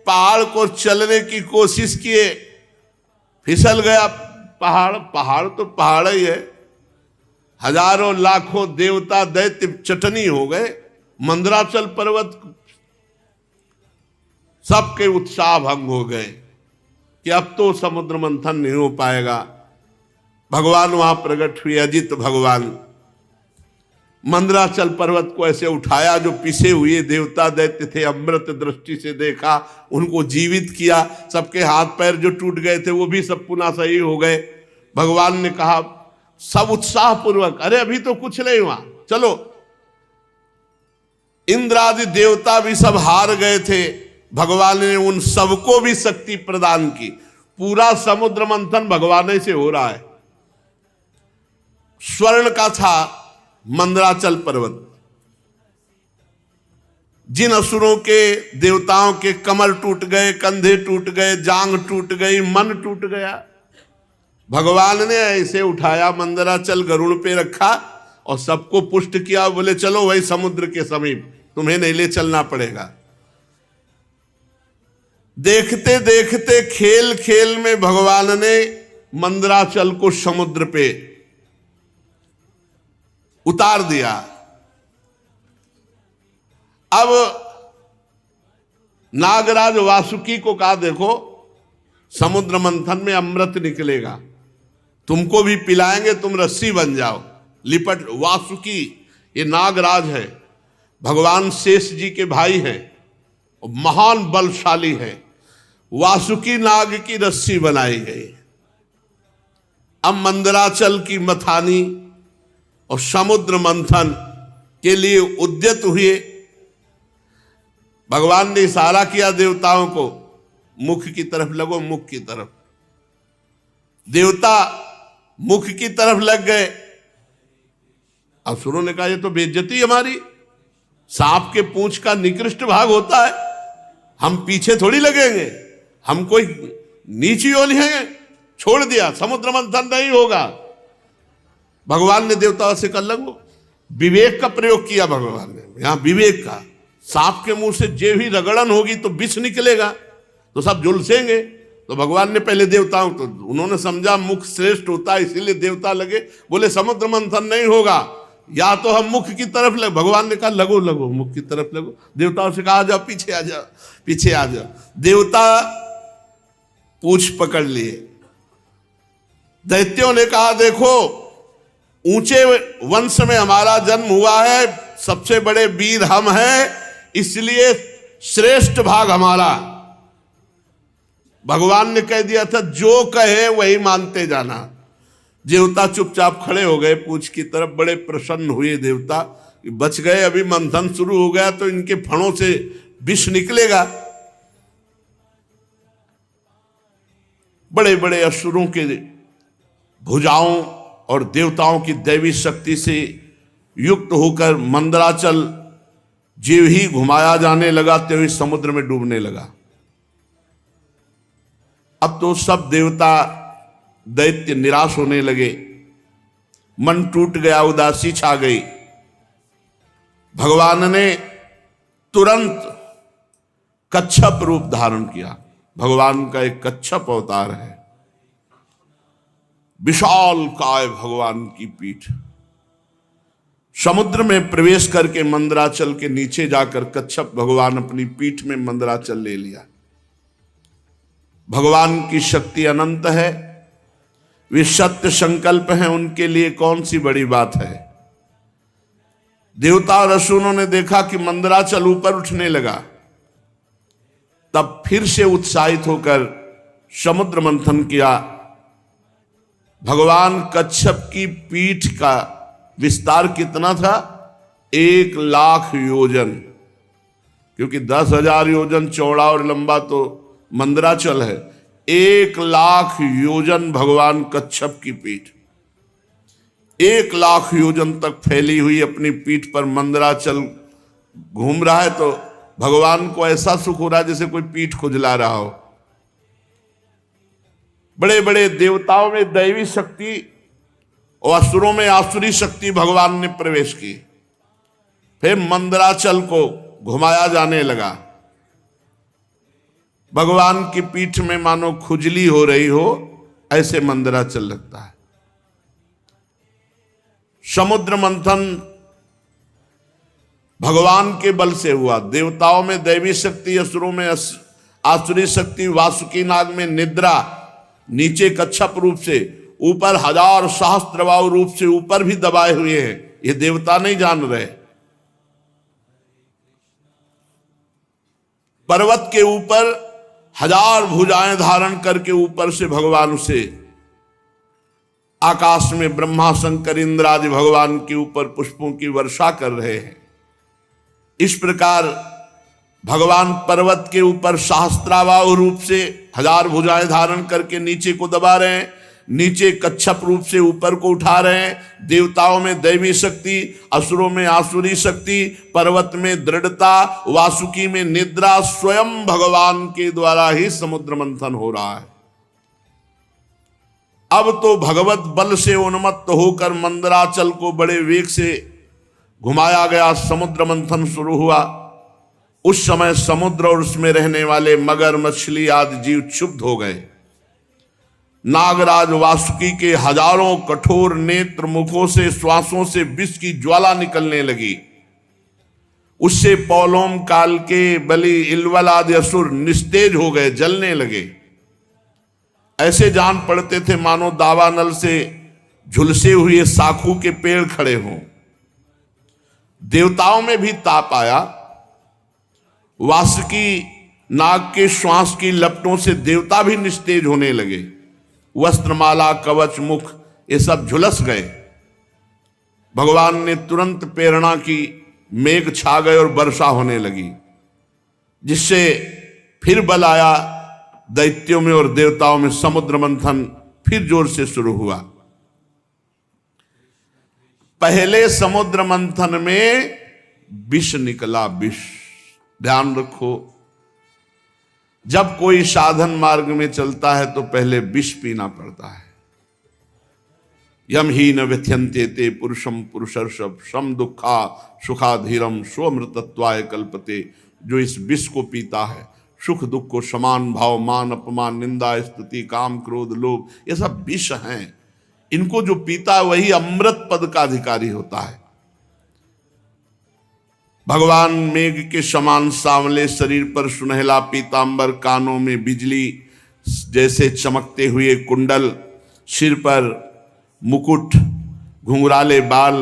पहाड़ को चलने की कोशिश किए, फिसल गया पहाड़। पहाड़ तो पहाड़ ही है, हजारों लाखों देवता दैत्य चटनी हो गए। मंदराचल पर्वत सबके उत्साह भंग हो गए कि अब तो समुद्र मंथन नहीं हो पाएगा। भगवान वहां प्रकट हुए, अजित भगवान। मंदराचल पर्वत को ऐसे उठाया, जो पिसे हुए देवता दैत्य थे, अमृत दृष्टि से देखा, उनको जीवित किया। सबके हाथ पैर जो टूट गए थे वो भी सब पुनः सही हो गए। भगवान ने कहा सब उत्साह पूर्वक, अरे अभी तो कुछ नहीं हुआ, चलो। इंद्र आदि देवता भी सब हार गए थे, भगवान ने उन सबको भी शक्ति प्रदान की। पूरा समुद्र मंथन भगवान से हो रहा है। स्वर्ण का था मंदराचल पर्वत। जिन असुरों के, देवताओं के कमर टूट गए, कंधे टूट गए, जांग टूट गई, मन टूट गया, भगवान ने ऐसे उठाया, मंदराचल गरुड़ पे रखा और सबको पुष्ट किया। बोले चलो वही समुद्र के समीप, तुम्हें नहीं ले चलना पड़ेगा। देखते देखते खेल खेल में भगवान ने मंदराचल को समुद्र पे उतार दिया। अब नागराज वासुकी को कहा, देखो समुद्र मंथन में अमृत निकलेगा, तुमको भी पिलाएंगे, तुम रस्सी बन जाओ, लिपट। वासुकी ये नागराज है, भगवान शेष जी के भाई हैं, महान बलशाली है। वासुकी नाग की रस्सी बनाई गई। अब मंदराचल की मथानी और समुद्र मंथन के लिए उद्यत हुए। भगवान ने इशारा किया देवताओं को, मुख की तरफ लगो, मुख की तरफ। देवता मुख की तरफ लग गए। असुरों ने कहा ये तो बेइज्जती हमारी, सांप के पूंछ का निकृष्ट भाग होता है, हम पीछे थोड़ी लगेंगे, हम कोई नीची ओली है। छोड़ दिया, समुद्र मंथन नहीं होगा। भगवान ने देवताओं से कर लगो, विवेक का प्रयोग किया भगवान ने, यहां विवेक का। सांप के मुंह से जे भी रगड़न होगी तो विष निकलेगा, तो सब झुलसेंगे। तो भगवान ने पहले देवताओं, तो उन्होंने समझा मुख श्रेष्ठ होता है, इसीलिए देवता लगे। बोले समुद्र मंथन नहीं होगा, या तो हम मुख की तरफ लगे। भगवान ने कहा लगो लगो, मुख की तरफ लगो। देवताओं से कहा आ जाओ, पीछे आ जाओ, पीछे आ जाओ। देवता पूंछ पकड़ लिए। दैत्यों ने कहा देखो, ऊंचे वंश में हमारा जन्म हुआ है, सबसे बड़े वीर हम हैं, इसलिए श्रेष्ठ भाग हमारा। भगवान ने कह दिया था जो कहे वही मानते जाना। देवता चुपचाप खड़े हो गए पूंछ की तरफ। बड़े प्रसन्न हुए देवता, बच गए। अभी मंथन शुरू हो गया तो इनके फणों से विष निकलेगा। बड़े बड़े असुरों के भुजाओं और देवताओं की दैवी शक्ति से युक्त होकर मंदराचल जीव ही घुमाया जाने लगा, त्यों ही समुद्र में डूबने लगा। अब तो सब देवता दैत्य निराश होने लगे, मन टूट गया, उदासी छा गई। भगवान ने तुरंत कच्छप रूप धारण किया। भगवान का एक कच्छप अवतार है, विशाल काय भगवान की पीठ। समुद्र में प्रवेश करके मंदराचल के नीचे जाकर कच्छप भगवान अपनी पीठ में मंदराचल ले लिया। भगवान की शक्ति अनंत है, वे सत्य संकल्प हैं, उनके लिए कौन सी बड़ी बात है। देवता और असुरों ने देखा कि मंदराचल ऊपर उठने लगा। तब फिर से उत्साहित होकर समुद्र मंथन किया। भगवान कच्छप की पीठ का विस्तार कितना था? 1,00,000 योजन, क्योंकि 10,000 योजन चौड़ा और लंबा तो मंदराचल है। 1,00,000 योजन भगवान कच्छप की पीठ, 1,00,000 योजन तक फैली हुई अपनी पीठ पर मंदराचल घूम रहा है। तो भगवान को ऐसा सुख हो रहा है जैसे कोई पीठ खुजला रहा हो। बड़े बड़े देवताओं में दैवी शक्ति और असुरों में आसुरी शक्ति भगवान ने प्रवेश की। फिर मंदराचल को घुमाया जाने लगा। भगवान की पीठ में मानो खुजली हो रही हो, ऐसे मंदराचल लगता है। समुद्र मंथन भगवान के बल से हुआ। देवताओं में दैवी शक्ति, असुरों में आसुरी शक्ति, वासुकी नाग में निद्रा, नीचे कच्छप रूप से, ऊपर 1000 सहस्त्रबाहु रूप से ऊपर भी दबाए हुए हैं। ये देवता नहीं जान रहे। पर्वत के ऊपर 1000 भुजाएं धारण करके ऊपर से भगवान उसे आकाश में ब्रह्मा शंकर इंद्र आदि भगवान के ऊपर पुष्पों की वर्षा कर रहे हैं। इस प्रकार भगवान पर्वत के ऊपर सहस्त्राबाहु रूप से 1000 भुजाएं धारण करके नीचे को दबा रहे हैं, नीचे कच्छप रूप से ऊपर को उठा रहे हैं। देवताओं में दैवी शक्ति, असुरों में आसुरी शक्ति, पर्वत में दृढ़ता, वासुकी में निद्रा, स्वयं भगवान के द्वारा ही समुद्र मंथन हो रहा है। अब तो भगवत बल से उन्मत्त होकर मंदराचल को बड़े वेग से घुमाया गया। समुद्र मंथन शुरू हुआ। उस समय समुद्र और उसमें रहने वाले मगर, मछली आदि जीव क्षुब्ध हो गए। नागराज वासुकी के हजारों कठोर नेत्र मुखों से, श्वासों से विष की ज्वाला निकलने लगी। उससे पौलोम काल के बलि, इलवल आदि असुर निस्तेज हो गए, जलने लगे। ऐसे जान पड़ते थे मानो दावानल से झुलसे हुए साखू के पेड़ खड़े हों। देवताओं में भी ताप आया। वासुकी नाग के श्वास की लपटों से देवता भी निस्तेज होने लगे। वस्त्रमाला, कवच, मुख ये सब झुलस गए। भगवान ने तुरंत प्रेरणा की, मेघ छा गए और वर्षा होने लगी, जिससे फिर बल आया दैत्यों में और देवताओं में। समुद्र मंथन फिर जोर से शुरू हुआ। पहले समुद्र मंथन में विष निकला, विष। ध्यान रखो, जब कोई साधन मार्ग में चलता है तो पहले विष पीना पड़ता है। यम ही न व्यथ्यन्ते ते पुरुषम पुरुषर्षभ सम दुखा सुखाधीरम स्वमृतत्वाय कल्पते। जो इस विष को पीता है, सुख दुख को समान भाव, मान अपमान, निंदा स्तुति, काम क्रोध लोभ, ये सब विष हैं। इनको जो पीता है वही अमृत पद का अधिकारी होता है। भगवान मेघ के समान सांवले शरीर पर सुनहला पीतांबर, कानों में बिजली जैसे चमकते हुए कुंडल, सिर पर मुकुट, घुंघराले बाल,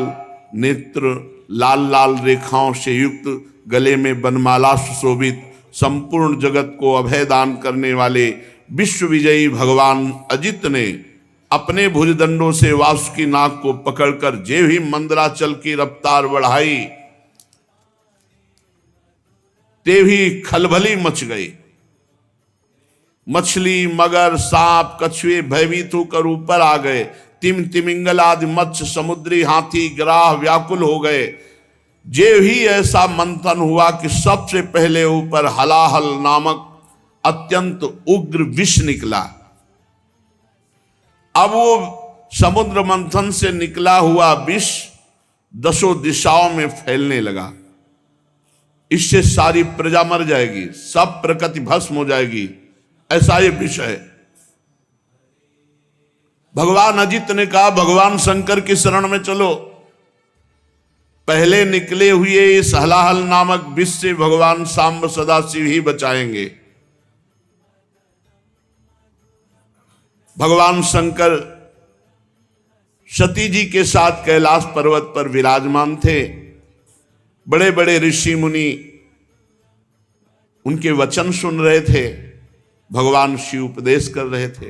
नेत्र लाल लाल रेखाओं से युक्त, गले में बनमाला सुशोभित, संपूर्ण जगत को अभय दान करने वाले विश्व विजयी भगवान अजित ने अपने भुजदंडों से वासुकी नाग को पकड़कर जे ही मंदराचल की रफ्तार बढ़ाई, ते भी खलबली मच गई। मछली, मगर, सांप, कछुए भयभीत होकर ऊपर आ गए। तिमिंगल आदि मत्स्य, समुद्री हाथी, ग्राह व्याकुल हो गए। जे ही ऐसा मंथन हुआ कि सबसे पहले ऊपर हलाहल नामक अत्यंत उग्र विष निकला। अब वो समुद्र मंथन से निकला हुआ विष 10 दिशाओं में फैलने लगा। इससे सारी प्रजा मर जाएगी, सब प्रकृति भस्म हो जाएगी, ऐसा ये विष है। भगवान अजित ने कहा, भगवान शंकर की शरण में चलो। पहले निकले हुए इस हलाहल नामक विष से भगवान सांब सदाशिव ही बचाएंगे। भगवान शंकर सती जी के साथ कैलाश पर्वत पर विराजमान थे। बड़े बड़े ऋषि मुनि उनके वचन सुन रहे थे, भगवान शिव उपदेश कर रहे थे।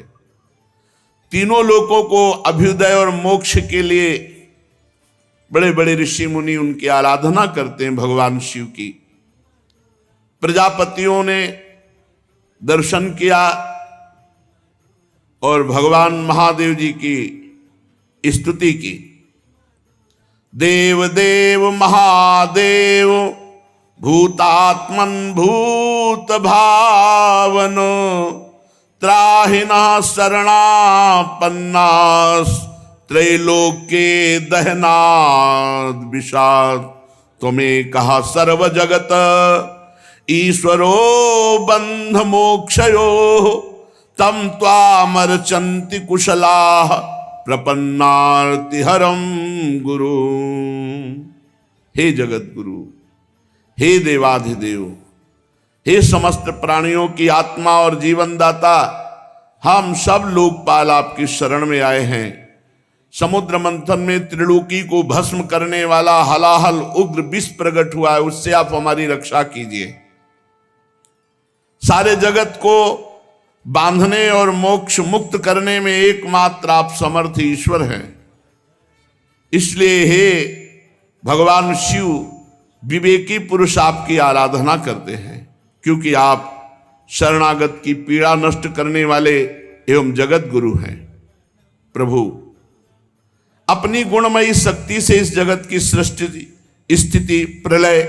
तीनों लोगों को अभ्युदय और मोक्ष के लिए बड़े बड़े ऋषि मुनि उनकी आराधना करते हैं भगवान शिव की। प्रजापतियों ने दर्शन किया और भगवान महादेव जी की स्तुति की। देव देव महादेव भूतात्मन भूत भावनो त्राहिना शरणापन्नास त्रैलोक्ये दहनाद विषाद त्वमें कहा सर्व जगत ईश्वरो बंध मोक्षयो तम त्वामर्चन्ति कुशलाः प्रपन्नार्तिहरम गुरु। हे जगत गुरु, हे देवाधिदेव, हे समस्त प्राणियों की आत्मा और जीवन दाता, हम सब लोकपाल आपकी शरण में आए हैं। समुद्र मंथन में त्रिलोकी को भस्म करने वाला हलाहल उग्र विष प्रकट हुआ है, उससे आप हमारी रक्षा कीजिए। सारे जगत को बांधने और मोक्ष मुक्त करने में एकमात्र आप समर्थ ईश्वर हैं। इसलिए हे भगवान शिव, विवेकी पुरुष आपकी आराधना करते हैं, क्योंकि आप शरणागत की पीड़ा नष्ट करने वाले एवं जगत गुरु हैं। प्रभु, अपनी गुणमयी शक्ति से इस जगत की सृष्टि, स्थिति, प्रलय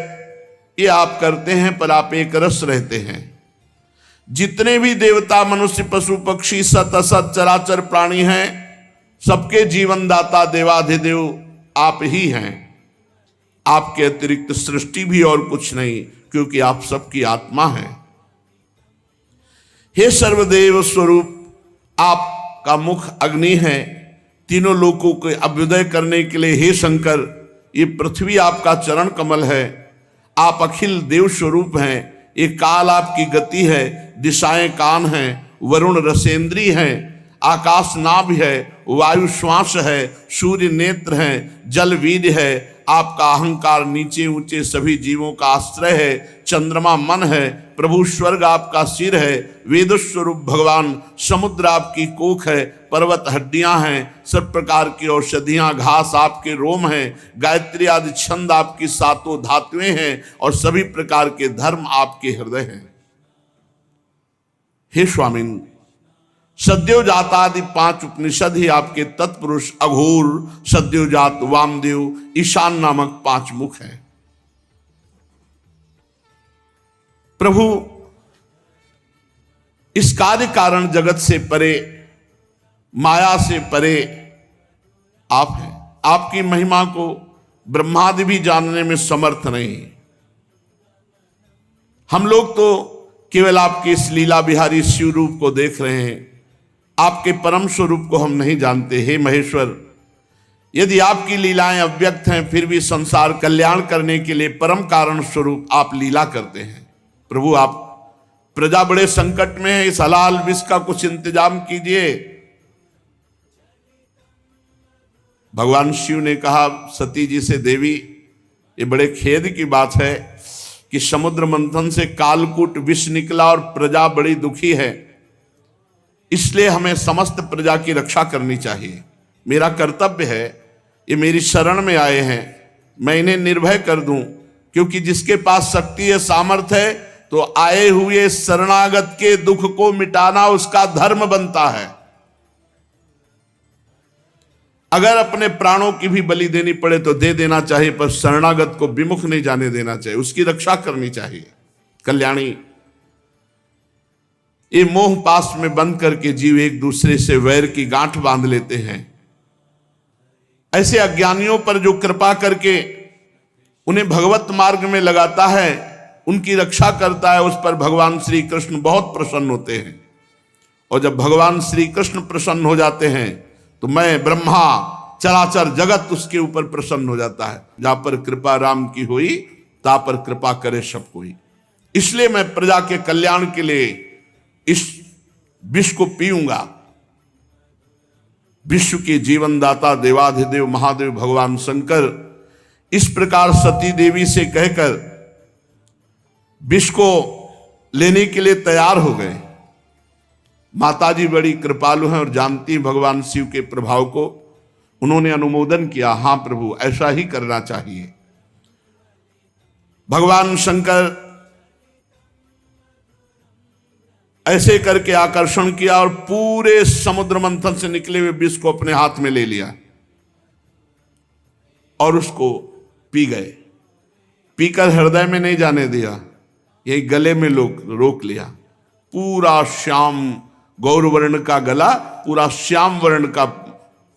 ये आप करते हैं, पर आप एक रस रहते हैं। जितने भी देवता, मनुष्य, पशु, पक्षी, सत असत चराचर प्राणी हैं, सबके जीवन दाता देवाधिदेव आप ही हैं। आपके अतिरिक्त सृष्टि भी और कुछ नहीं, क्योंकि आप सबकी आत्मा हैं। हे सर्वदेव स्वरूप, आपका मुख अग्नि है। तीनों लोकों के अभ्युदय करने के लिए हे शंकर, ये पृथ्वी आपका चरण कमल है। आप अखिल देव स्वरूप हैं। ये काल आपकी गति है, दिशाएं कान हैं, वरुण रसेंद्री हैं, आकाश नाभ है, वायु श्वास है, सूर्य नेत्र हैं, जल वीर है। आपका अहंकार नीचे ऊंचे सभी जीवों का आश्रय है। चंद्रमा मन है, प्रभु स्वर्ग आपका सिर है। वेद स्वरूप भगवान समुद्र आपकी कोख है, पर्वत हड्डियां हैं, सब प्रकार की औषधियां घास आपके रोम हैं, गायत्री आदि छंद आपकी सातों धातुएं हैं, और सभी प्रकार के धर्म आपके हृदय हैं। हे स्वामिन, सद्योजात आदि 5 उपनिषद ही आपके तत्पुरुष अघोर, सद्योजात, वामदेव, ईशान नामक 5 मुख हैं। प्रभु, इस कार्य कारण जगत से परे, माया से परे आप हैं। आपकी महिमा को ब्रह्मादि भी जानने में समर्थ नहीं। हम लोग तो केवल आपके इस लीला बिहारी शिव रूप को देख रहे हैं, आपके परम स्वरूप को हम नहीं जानते। हे महेश्वर, यदि आपकी लीलाएं अव्यक्त हैं, फिर भी संसार कल्याण करने के लिए परम कारण स्वरूप आप लीला करते हैं। प्रभु, आप प्रजा बड़े संकट में है, इस हलाल विष का कुछ इंतजाम कीजिए। भगवान शिव ने कहा सती जी से, देवी, ये बड़े खेद की बात है कि समुद्र मंथन से कालकूट विष निकला और प्रजा बड़ी दुखी है। इसलिए हमें समस्त प्रजा की रक्षा करनी चाहिए। मेरा कर्तव्य है, ये मेरी शरण में आए हैं, मैं इन्हें निर्भय कर दूं, क्योंकि जिसके पास शक्ति है, सामर्थ्य है, तो आए हुए शरणागत के दुख को मिटाना उसका धर्म बनता है। अगर अपने प्राणों की भी बलि देनी पड़े तो दे देना चाहिए, पर शरणागत को विमुख नहीं जाने देना चाहिए, उसकी रक्षा करनी चाहिए। कल्याणी, ये मोह पास में बंद करके जीव एक दूसरे से वैर की गांठ बांध लेते हैं। ऐसे अज्ञानियों पर जो कृपा करके उन्हें भगवत मार्ग में लगाता है, उनकी रक्षा करता है, उस पर भगवान श्री कृष्ण बहुत प्रसन्न होते हैं। और जब भगवान श्री कृष्ण प्रसन्न हो जाते हैं तो मैं, ब्रह्मा, चराचर जगत उसके ऊपर प्रसन्न हो जाता है। जहां पर कृपा राम की हुई, ता पर कृपा करे सब कोई। इसलिए मैं प्रजा के कल्याण के लिए इस विष को पीऊंगा। विश्व के जीवनदाता देवाधिदेव महादेव भगवान शंकर इस प्रकार सती देवी से कहकर विष को लेने के लिए तैयार हो गए। माताजी बड़ी कृपालु हैं और जानती भगवान शिव के प्रभाव को। उन्होंने अनुमोदन किया, हां प्रभु ऐसा ही करना चाहिए। भगवान शंकर ऐसे करके आकर्षण किया और पूरे समुद्र मंथन से निकले हुए विष को अपने हाथ में ले लिया और उसको पी गए। पीकर हृदय में नहीं जाने दिया, यही गले में रोक लिया। पूरा श्याम गौरवर्ण का गला, पूरा श्याम वर्ण का,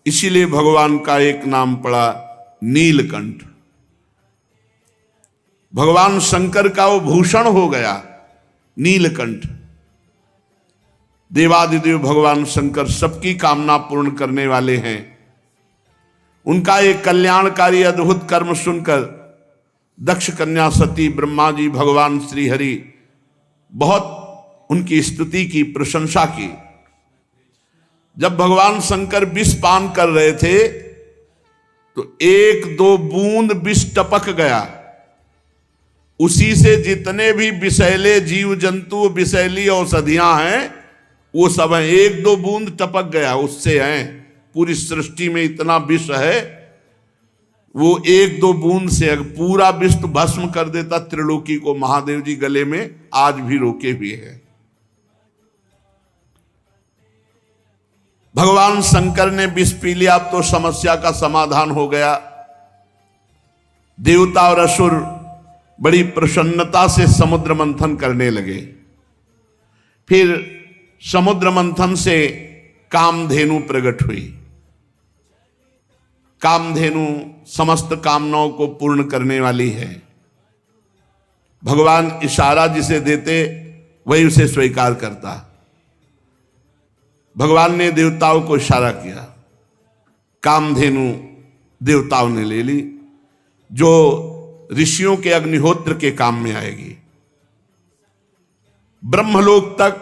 इसीलिए भगवान का एक नाम पड़ा नीलकंठ। भगवान शंकर का वो भूषण हो गया नीलकंठ। देवादिदेव भगवान शंकर सबकी कामना पूर्ण करने वाले हैं। उनका एक कल्याणकारी अद्भुत कर्म सुनकर दक्ष कन्या सती, ब्रह्मा जी, भगवान श्री हरि बहुत उनकी स्तुति की, प्रशंसा की। जब भगवान शंकर विष पान कर रहे थे तो 1-2 बूंद विष टपक गया। उसी से जितने भी विषैले जीव जंतु, विषैली औषधियां हैं, वो सब हैं। 1-2 बूंद टपक गया, उससे हैं। पूरी सृष्टि में इतना विष है, वो 1-2 बूंद से अगर पूरा विष तो भस्म कर देता त्रिलोकी को। महादेव जी गले में आज भी रोके हुए हैं। भगवान शंकर ने विष पी लिया, अब तो समस्या का समाधान हो गया। देवता और असुर बड़ी प्रसन्नता से समुद्र मंथन करने लगे। फिर समुद्र मंथन से कामधेनु प्रकट हुई। कामधेनु समस्त कामनाओं को पूर्ण करने वाली है। भगवान इशारा जिसे देते वही उसे स्वीकार करता। भगवान ने देवताओं को इशारा किया, कामधेनु देवताओं ने ले ली, जो ऋषियों के अग्निहोत्र के काम में आएगी। ब्रह्मलोक तक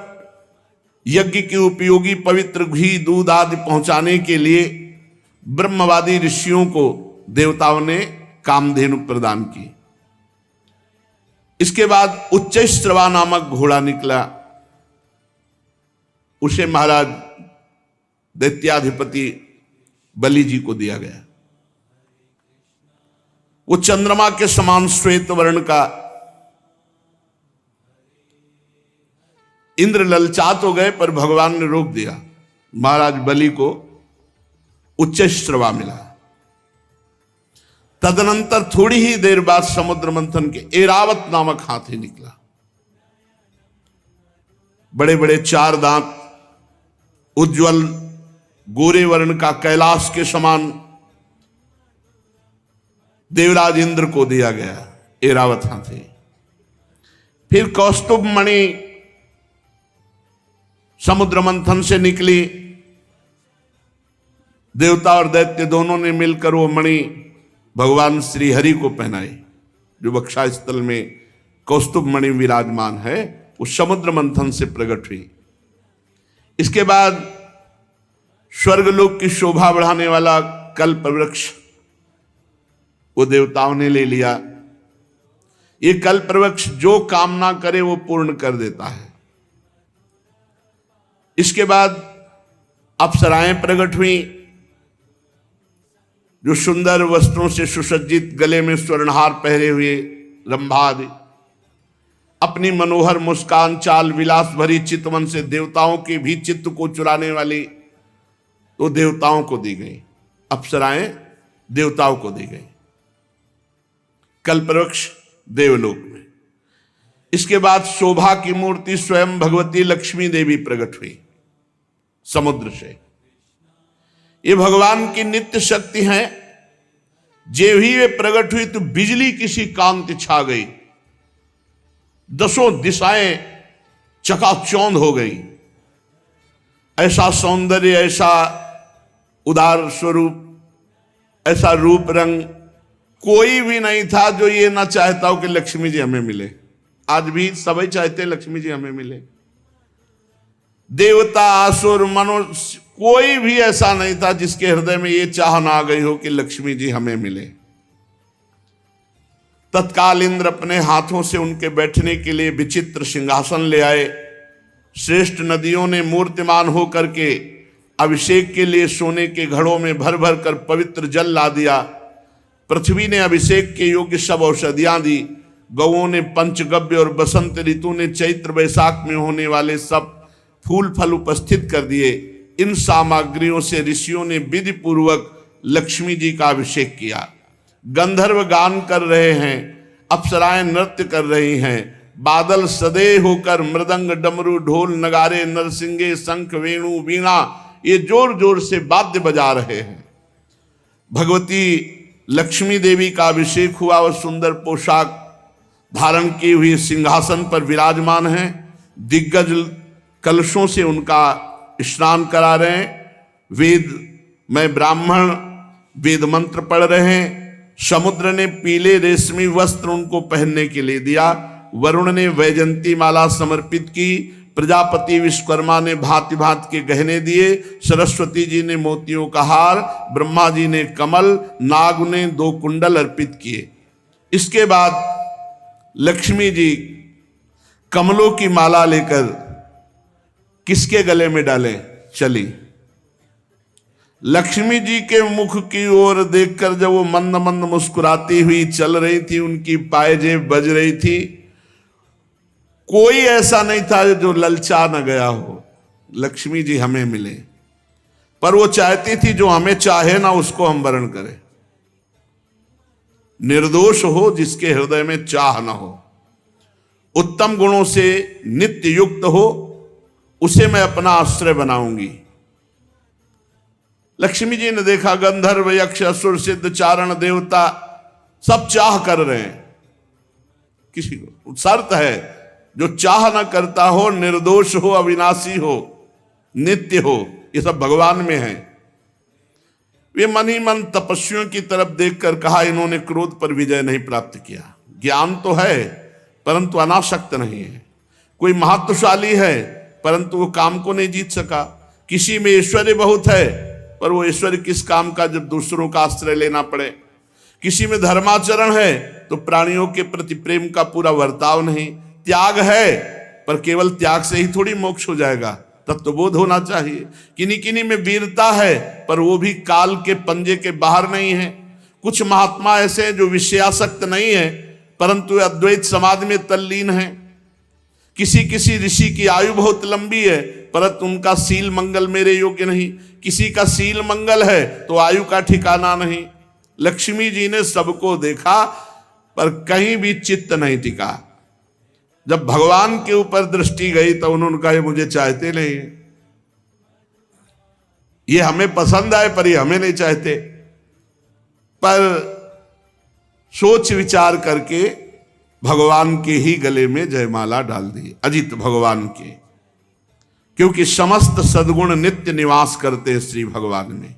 यज्ञ के उपयोगी पवित्र घी, दूध आदि पहुंचाने के लिए ब्रह्मवादी ऋषियों को देवताओं ने कामधेनु प्रदान की। इसके बाद उच्चैश्रवा नामक घोड़ा निकला। उसे महाराज दैत्याधिपति बलि जी को दिया गया। वो चंद्रमा के समान श्वेत वर्ण का। इंद्र ललचात हो गए पर भगवान ने रोक दिया। महाराज बलि को उच्चैश्रवा मिला। तदनंतर थोड़ी ही देर बाद समुद्र मंथन के ऐरावत नामक हाथी निकला। बड़े बड़े 4 दांत, उज्जवल गोरे वर्ण का, कैलाश के समान। देवराज इंद्र को दिया गया ऐरावत हाथी। फिर कौस्तुभ मणि समुद्र मंथन से निकली। देवता और दैत्य दोनों ने मिलकर वो मणि भगवान श्री हरि को पहनाई। जो वक्षा स्थल में कौस्तुभ मणि विराजमान है, वो समुद्र मंथन से प्रकट हुई। इसके बाद स्वर्गलोक की शोभा बढ़ाने वाला कल्प वृक्ष वो देवताओं ने ले लिया। ये कल्प वृक्ष जो कामना करे वो पूर्ण कर देता है। इसके बाद अप्सराएं प्रकट हुई, जो सुंदर वस्त्रों से सुसज्जित, गले में स्वर्णहार पहरे हुए रंभा आदि, अपनी मनोहर मुस्कान, चाल विलास भरी चितवन से देवताओं के भी चित्त को चुराने वाली तो देवताओं को दी गई। अप्सराएं देवताओं को दी गई। कल्पवृक्ष देवलोक में। इसके बाद शोभा की मूर्ति स्वयं भगवती लक्ष्मी देवी प्रकट हुई समुद्र से। ये भगवान की नित्य शक्ति है। जे भी वे प्रकट हुई तो बिजली किसी कांति छा गई, 10 दिशाएं चकाचौंध हो गई। ऐसा सौंदर्य, ऐसा उदार स्वरूप, ऐसा रूप रंग कोई भी नहीं था जो ये ना चाहता हो कि लक्ष्मी जी हमें मिले। आज भी सभी चाहते हैं लक्ष्मी जी हमें मिले। देवता, असुर, मनुष्य, कोई भी ऐसा नहीं था जिसके हृदय में ये चाह ना आ गई हो कि लक्ष्मी जी हमें मिले। तत्काल इंद्र अपने हाथों से उनके बैठने के लिए विचित्र सिंहासन ले आए। श्रेष्ठ नदियों ने मूर्तिमान होकर के अभिषेक के लिए सोने के घड़ों में भर भर कर पवित्र जल ला दिया। पृथ्वी ने अभिषेक के योग्य सब औषधियां दी। गौओं ने पंचगव्य और बसंत ऋतु ने चैत्र वैशाख में होने वाले सब फूल फल उपस्थित कर दिए। इन सामग्रियों से ऋषियों ने विधि पूर्वक लक्ष्मी जी का अभिषेक किया। गंधर्व गान कर रहे हैं, अप्सराएं नृत्य कर रही हैं, बादल सदे होकर मृदंग डमरू ढोल नगारे नरसिंगे शंख वेणु वीणा ये जोर जोर से वाद्य बजा रहे हैं। भगवती लक्ष्मी देवी का अभिषेक हुआ और सुंदर पोशाक धारण की हुई सिंहासन पर विराजमान हैं। दिग्गज कलशों से उनका स्नान करा रहे हैं। वेद में ब्राह्मण वेद मंत्र पढ़ रहे हैं। समुद्र ने पीले रेशमी वस्त्र उनको पहनने के लिए दिया। वरुण ने वैजंती माला समर्पित की। प्रजापति विश्वकर्मा ने भांति भांति के गहने दिए। सरस्वती जी ने मोतियों का हार, ब्रह्मा जी ने कमल, नाग ने 2 कुंडल अर्पित किए। इसके बाद लक्ष्मी जी कमलों की माला लेकर किसके गले में डालें चली। लक्ष्मी जी के मुख की ओर देखकर जब वो मंद मंद मुस्कुराती हुई चल रही थी, उनकी पायजेब बज रही थी, कोई ऐसा नहीं था जो ललचा न गया हो लक्ष्मी जी हमें मिले। पर वो चाहती थी जो हमें चाहे ना उसको हम वरण करें। निर्दोष हो जिसके हृदय में चाह न हो, उत्तम गुणों से नित्य युक्त हो, उसे मैं अपना आश्रय बनाऊंगी। लक्ष्मी जी ने देखा गंधर्व यक्ष असुर सिद्ध चारण देवता सब चाह कर रहे हैं। किसी को शर्त है, जो चाह न करता हो, निर्दोष हो, अविनाशी हो, नित्य हो, ये सब भगवान में है। वे मन ही मन तपस्वियों की तरफ देखकर कहा, इन्होंने क्रोध पर विजय नहीं प्राप्त किया। ज्ञान तो है परंतु अनासक्त नहीं है। कोई महत्वशाली है परंतु वो काम को नहीं जीत सका। किसी में ऐश्वर्य बहुत है पर वो ऐश्वर्य किस काम का जब दूसरों का आश्रय लेना पड़े। किसी में धर्माचरण है तो प्राणियों के प्रति प्रेम का पूरा वर्ताव नहीं। त्याग है पर केवल त्याग से ही थोड़ी मोक्ष हो जाएगा, तत्वबोध होना चाहिए। किन्हीं किन्हीं में वीरता है पर वो भी काल के पंजे के बाहर नहीं है। कुछ महात्मा ऐसे हैं जो विषयासक्त नहीं है परंतु अद्वैत समाधि में तल्लीन है। किसी किसी ऋषि की आयु बहुत लंबी है परंतु उनका सील मंगल मेरे योग्य नहीं। किसी का सील मंगल है तो आयु का ठिकाना नहीं। लक्ष्मी जी ने सबको देखा पर कहीं भी चित्त नहीं टिका। जब भगवान के ऊपर दृष्टि गई तो उन्होंने कहा, ये मुझे चाहते नहीं, ये हमें पसंद आए पर ये हमें नहीं चाहते। पर सोच विचार करके भगवान के ही गले में जयमाला डाल दी, अजित भगवान के, क्योंकि समस्त सद्गुण नित्य निवास करते श्री भगवान में।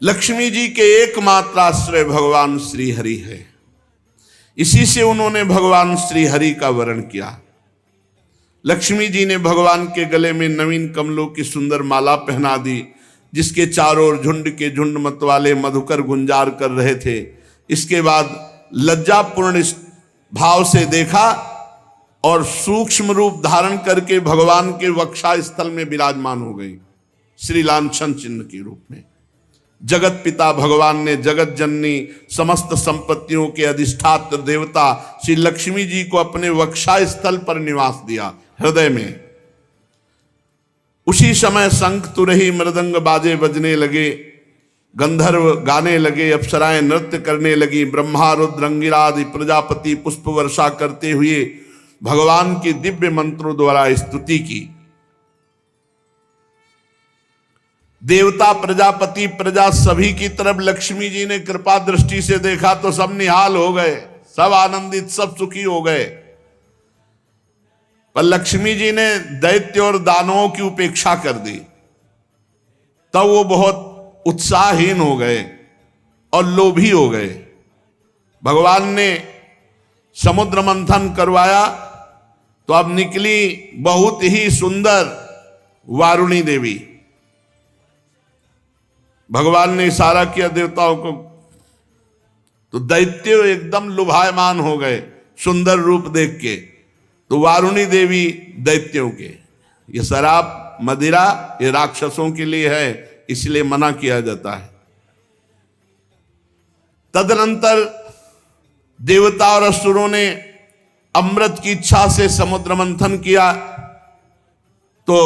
लक्ष्मी जी के एकमात्र आश्रय भगवान श्री हरि है। इसी से उन्होंने भगवान श्री हरि का वर्ण किया। लक्ष्मी जी ने भगवान के गले में नवीन कमलों की सुंदर माला पहना दी, जिसके चारों ओर झुंड के झुंड मतवाले मधुकर गुंजार कर रहे थे। इसके बाद लज्जापूर्ण भाव से देखा और सूक्ष्म रूप धारण करके भगवान के वक्षा स्थल में विराजमान हो गई, श्री लांछन चिन्ह के रूप में। जगत पिता भगवान ने जगत जननी समस्त संपत्तियों के अधिष्ठात्र देवता श्री लक्ष्मी जी को अपने वक्षा स्थल पर निवास दिया, हृदय में। उसी समय शंख तुरही मृदंग बाजे बजने लगे, गंधर्व गाने लगे, अप्सराएं नृत्य करने लगी। ब्रह्मा रुद्र अंगिरा आदि प्रजापति पुष्प वर्षा करते हुए भगवान की दिव्य मंत्रों द्वारा स्तुति की। देवता प्रजापति प्रजा सभी की तरफ लक्ष्मी जी ने कृपा दृष्टि से देखा तो सब निहाल हो गए, सब आनंदित, सब सुखी हो गए। पर लक्ष्मी जी ने दैत्य और दानवों की उपेक्षा कर दी, तब वो बहुत उत्साहहीन हो गए और लोभी हो गए। भगवान ने समुद्र मंथन करवाया तो अब निकली बहुत ही सुंदर वारुणी देवी। भगवान ने इशारा किया देवताओं को, तो दैत्य एकदम लुभायमान हो गए सुंदर रूप देख के। तो वारुणी देवी दैत्यों के, ये शराब मदिरा ये राक्षसों के लिए है, इसलिए मना किया जाता है। तदनंतर देवता और असुरों ने अमृत की इच्छा से समुद्र मंथन किया, तो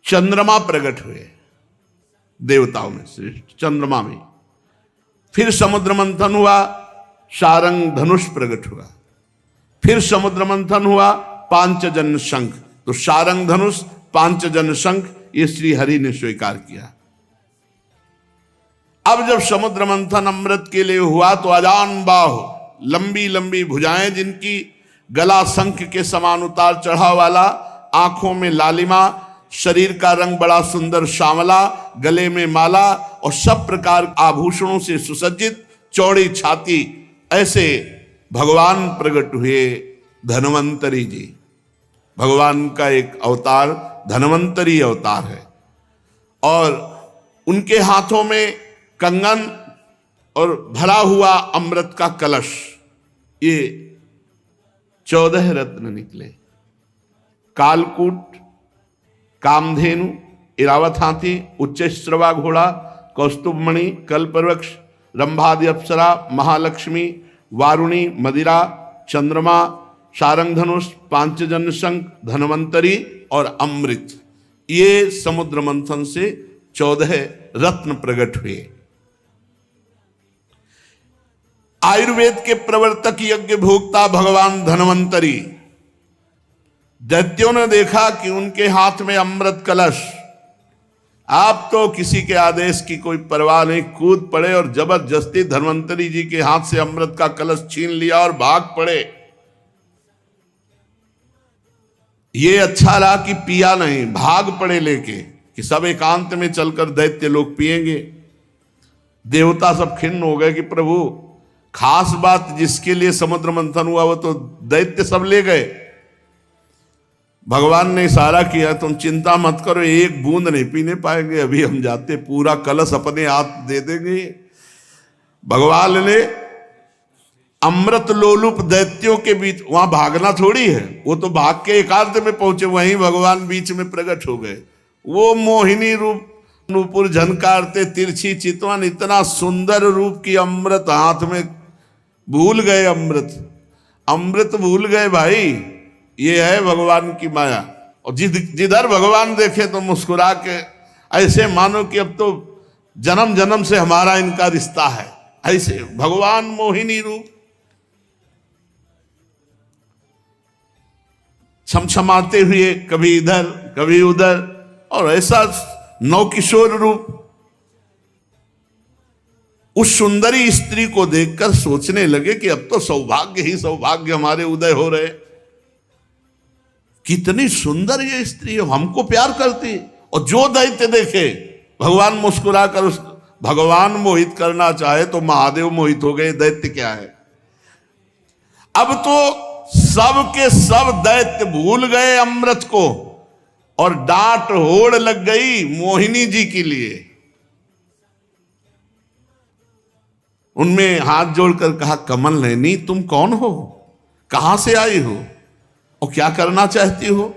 चंद्रमा प्रकट हुए देवताओं में से, चंद्रमा में। फिर समुद्र मंथन हुआ, शारंग धनुष प्रकट हुआ। फिर समुद्र मंथन हुआ, पांचजन्य शंख। तो शारंग धनुष, पांचजन्य शंख ये श्री हरि ने स्वीकार किया। अब जब समुद्र मंथन अमृत के लिए हुआ तो अजान बाहु, लंबी लंबी भुजाएं जिनकी, गला शंख के समान उतार चढ़ाव वाला, आंखों में लालिमा, शरीर का रंग बड़ा सुंदर श्यामला, गले में माला और सब प्रकार आभूषणों से सुसज्जित, चौड़ी छाती, ऐसे भगवान प्रकट हुए धन्वंतरी जी। भगवान का एक अवतार धन्वंतरी अवतार है, और उनके हाथों में कंगन और भरा हुआ अमृत का कलश, ये 14 रत्न निकले। कालकूट, कामधेनु, इरावत हाथी, उच्चश्रवा घोड़ा, कौस्तुभमणि, कल्पवृक्ष, रंभादि अप्सरा, महालक्ष्मी, वारुणी, मदिरा, चंद्रमा, शारंग धनुष, पांचजन्य शंख, धन्वंतरी और अमृत, ये समुद्र मंथन से 14 रत्न प्रकट हुए। आयुर्वेद के प्रवर्तक यज्ञ भोक्ता भगवान धन्वंतरी, दैत्यों ने देखा कि उनके हाथ में अमृत कलश, आप तो किसी के आदेश की कोई परवाह नहीं, कूद पड़े और जबरदस्ती धन्वंतरी जी के हाथ से अमृत का कलश छीन लिया और भाग पड़े। ये अच्छा रहा कि पिया नहीं, भाग पड़े लेके कि सब एकांत में चलकर दैत्य लोग पिएंगे। देवता सब खिन्न हो गए कि प्रभु, खास बात जिसके लिए समुद्र मंथन हुआ वो तो दैत्य सब ले गए। भगवान ने इशारा किया, तुम चिंता मत करो, एक बूंद नहीं पीने पाएंगे, अभी हम जाते पूरा कलश अपने हाथ दे देंगे। भगवान ने अमृत लोलुप दैत्यों के बीच, वहां भागना थोड़ी है, वो तो भाग के एकांत में पहुंचे, वहीं भगवान बीच में प्रकट हो गए। वो मोहिनी रूप, नूपुर झनकारते, तिरछी चितवन, इतना सुंदर रूप की अमृत हाथ में, भूल गए अमृत भूल गए भाई। ये है भगवान की माया। और जिधर भगवान देखे तो मुस्कुरा के, ऐसे मानो कि अब तो जन्म जन्म से हमारा इनका रिश्ता है, ऐसे भगवान मोहिनी रूप, छमछमाते हुए कभी इधर कभी उधर, और ऐसा नवकिशोर रूप। उस सुंदरी स्त्री को देखकर सोचने लगे कि अब तो सौभाग्य ही सौभाग्य हमारे उदय हो रहे। कितनी सुंदर ये स्त्री है, हमको प्यार करती। और जो दैत्य देखे, भगवान मुस्कुरा कर उस, भगवान मोहित करना चाहे तो महादेव मोहित हो गए, दैत्य क्या है। अब तो सब के सब दैत्य भूल गए अमृत को, और डांट होड़ लग गई मोहिनी जी के लिए। उनमें हाथ जोड़कर कहा, कमल नैनी तुम कौन हो, कहां से आई हो और क्या करना चाहती हो।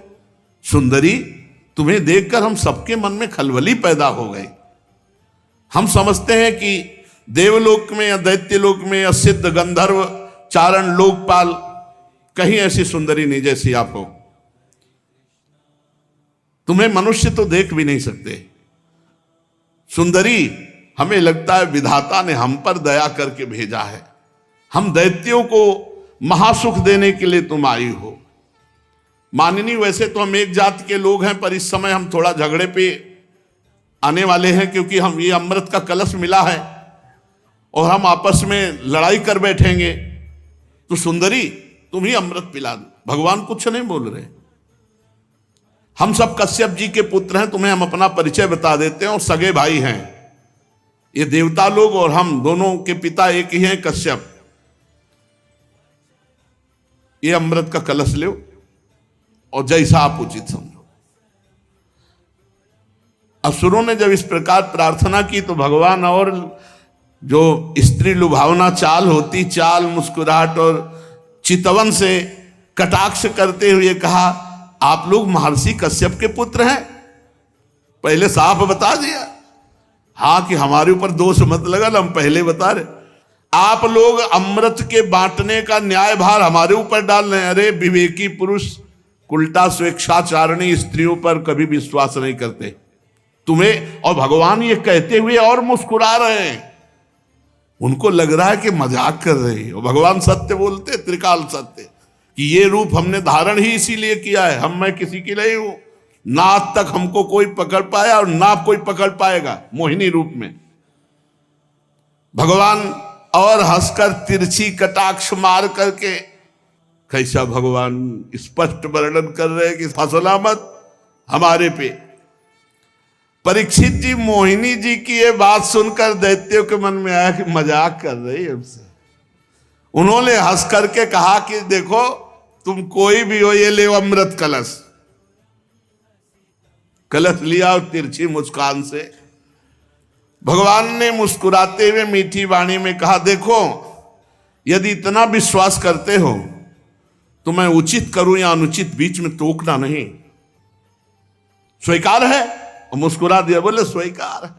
सुंदरी, तुम्हें देखकर हम सबके मन में खलबली पैदा हो गई। हम समझते हैं कि देवलोक में या दैत्यलोक में या सिद्ध गंधर्व चारण लोकपाल कहीं ऐसी सुंदरी नहीं जैसी आप हो। तुम्हें मनुष्य तो देख भी नहीं सकते। सुंदरी, हमें लगता है विधाता ने हम पर दया करके भेजा है, हम दैत्यों को महासुख देने के लिए तुम आई हो। माननी, वैसे तो हम एक जाति के लोग हैं, पर इस समय हम थोड़ा झगड़े पे आने वाले हैं, क्योंकि हम ये अमृत का कलश मिला है और हम आपस में लड़ाई कर बैठेंगे। तो सुंदरी, तुम ही अमृत पिला दो। भगवान कुछ नहीं बोल रहे। हम सब कश्यप जी के पुत्र हैं, तुम्हें हम अपना परिचय बता देते हैं और सगे भाई हैं। ये देवता लोग और हम दोनों के पिता एक ही हैं, कश्यप। ये अमृत का कलश लो और जैसा आप उचित समझो। असुरों ने जब इस प्रकार प्रार्थना की तो भगवान और जो स्त्री लुभावना चाल होती, चाल, मुस्कुराहट और चितवन से कटाक्ष करते हुए कहा, आप लोग महर्षि कश्यप के पुत्र हैं? पहले साफ बता दिया, हाँ, कि हमारे ऊपर दोष मत लगा, हम पहले बता रहे। आप लोग अमृत के बांटने का न्याय भार हमारे ऊपर डाल रहे हैं। अरे विवेकी पुरुष उल्टा स्वेच्छाचारिणी स्त्रियों पर कभी विश्वास नहीं करते तुम्हें। और भगवान ये कहते हुए और मुस्कुरा रहे हैं, उनको लग रहा है कि मजाक कर रहे हैं। और भगवान सत्य बोलते, त्रिकाल सत्य, कि ये रूप हमने धारण ही इसीलिए किया है, मैं किसी की नहीं हूं, ना आज तक हमको कोई पकड़ पाया और ना कोई पकड़ पाएगा, मोहिनी रूप में। भगवान और हंसकर तिरछी कटाक्ष मार करके, कैसा भगवान स्पष्ट वर्णन कर रहे हैं कि फसला मत हमारे पे। परीक्षित जी, मोहिनी जी की ये बात सुनकर दैत्यों के मन में आया कि मजाक कर रही है हमसे। उन्होंने हंस करके कहा कि देखो, तुम कोई भी हो, ये ले अमृत कलश। कलश लिया और तिरछी मुस्कान से भगवान ने मुस्कुराते हुए मीठी वाणी में कहा, देखो, यदि इतना विश्वास करते हो तो मैं उचित करूं या अनुचित बीच में टोकना नहीं। स्वीकार है? और मुस्कुरा दिया, बोले स्वीकार है।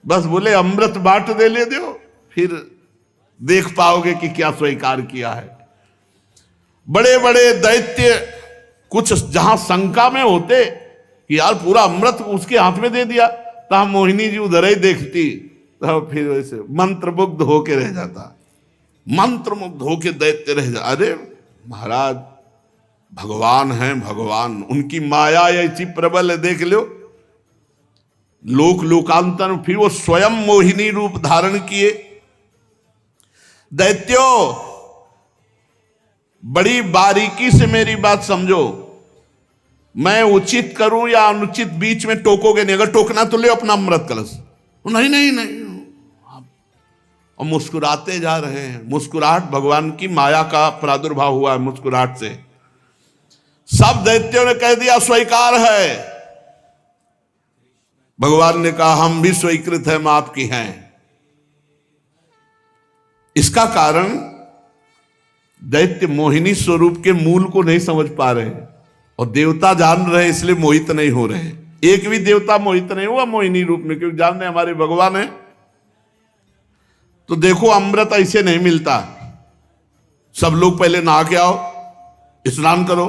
बस बोले अमृत बांट दे ले दो, फिर देख पाओगे कि क्या स्वीकार किया है। बड़े बड़े दैत्य कुछ जहां शंका में होते कि यार पूरा अमृत उसके हाथ में दे दिया, तो मोहिनी जी उधर ही देखती, तो फिर वैसे मंत्रमुग्ध होके रह जाता, मंत्रमुग्ध होके दैत्य रह जाता। अरे महाराज, भगवान हैं, भगवान, उनकी माया ऐसी प्रबल है, देख लो। लोक लोकांतर फिर वो स्वयं मोहिनी रूप धारण किए। दैत्यों, बड़ी बारीकी से मेरी बात समझो, मैं उचित करूं या अनुचित बीच में टोकोगे नहीं। अगर टोकना तो ले अपना अमृत कलश। नहीं नहीं नहीं, और मुस्कुराते जा रहे हैं। मुस्कुराहट भगवान की माया का प्रादुर्भाव हुआ है मुस्कुराहट से। सब दैत्यों ने कह दिया स्वीकार है। भगवान ने कहा, हम भी स्वीकृत हैं, मां आपकी हैं। इसका कारण दैत्य मोहिनी स्वरूप के मूल को नहीं समझ पा रहे, और देवता जान रहे, इसलिए मोहित नहीं हो रहे। एक भी देवता मोहित नहीं हुआ मोहिनी रूप में, क्योंकि जान रहे हमारे भगवान है। तो देखो, अमृत ऐसे नहीं मिलता। सब लोग पहले नहा के आओ, स्नान करो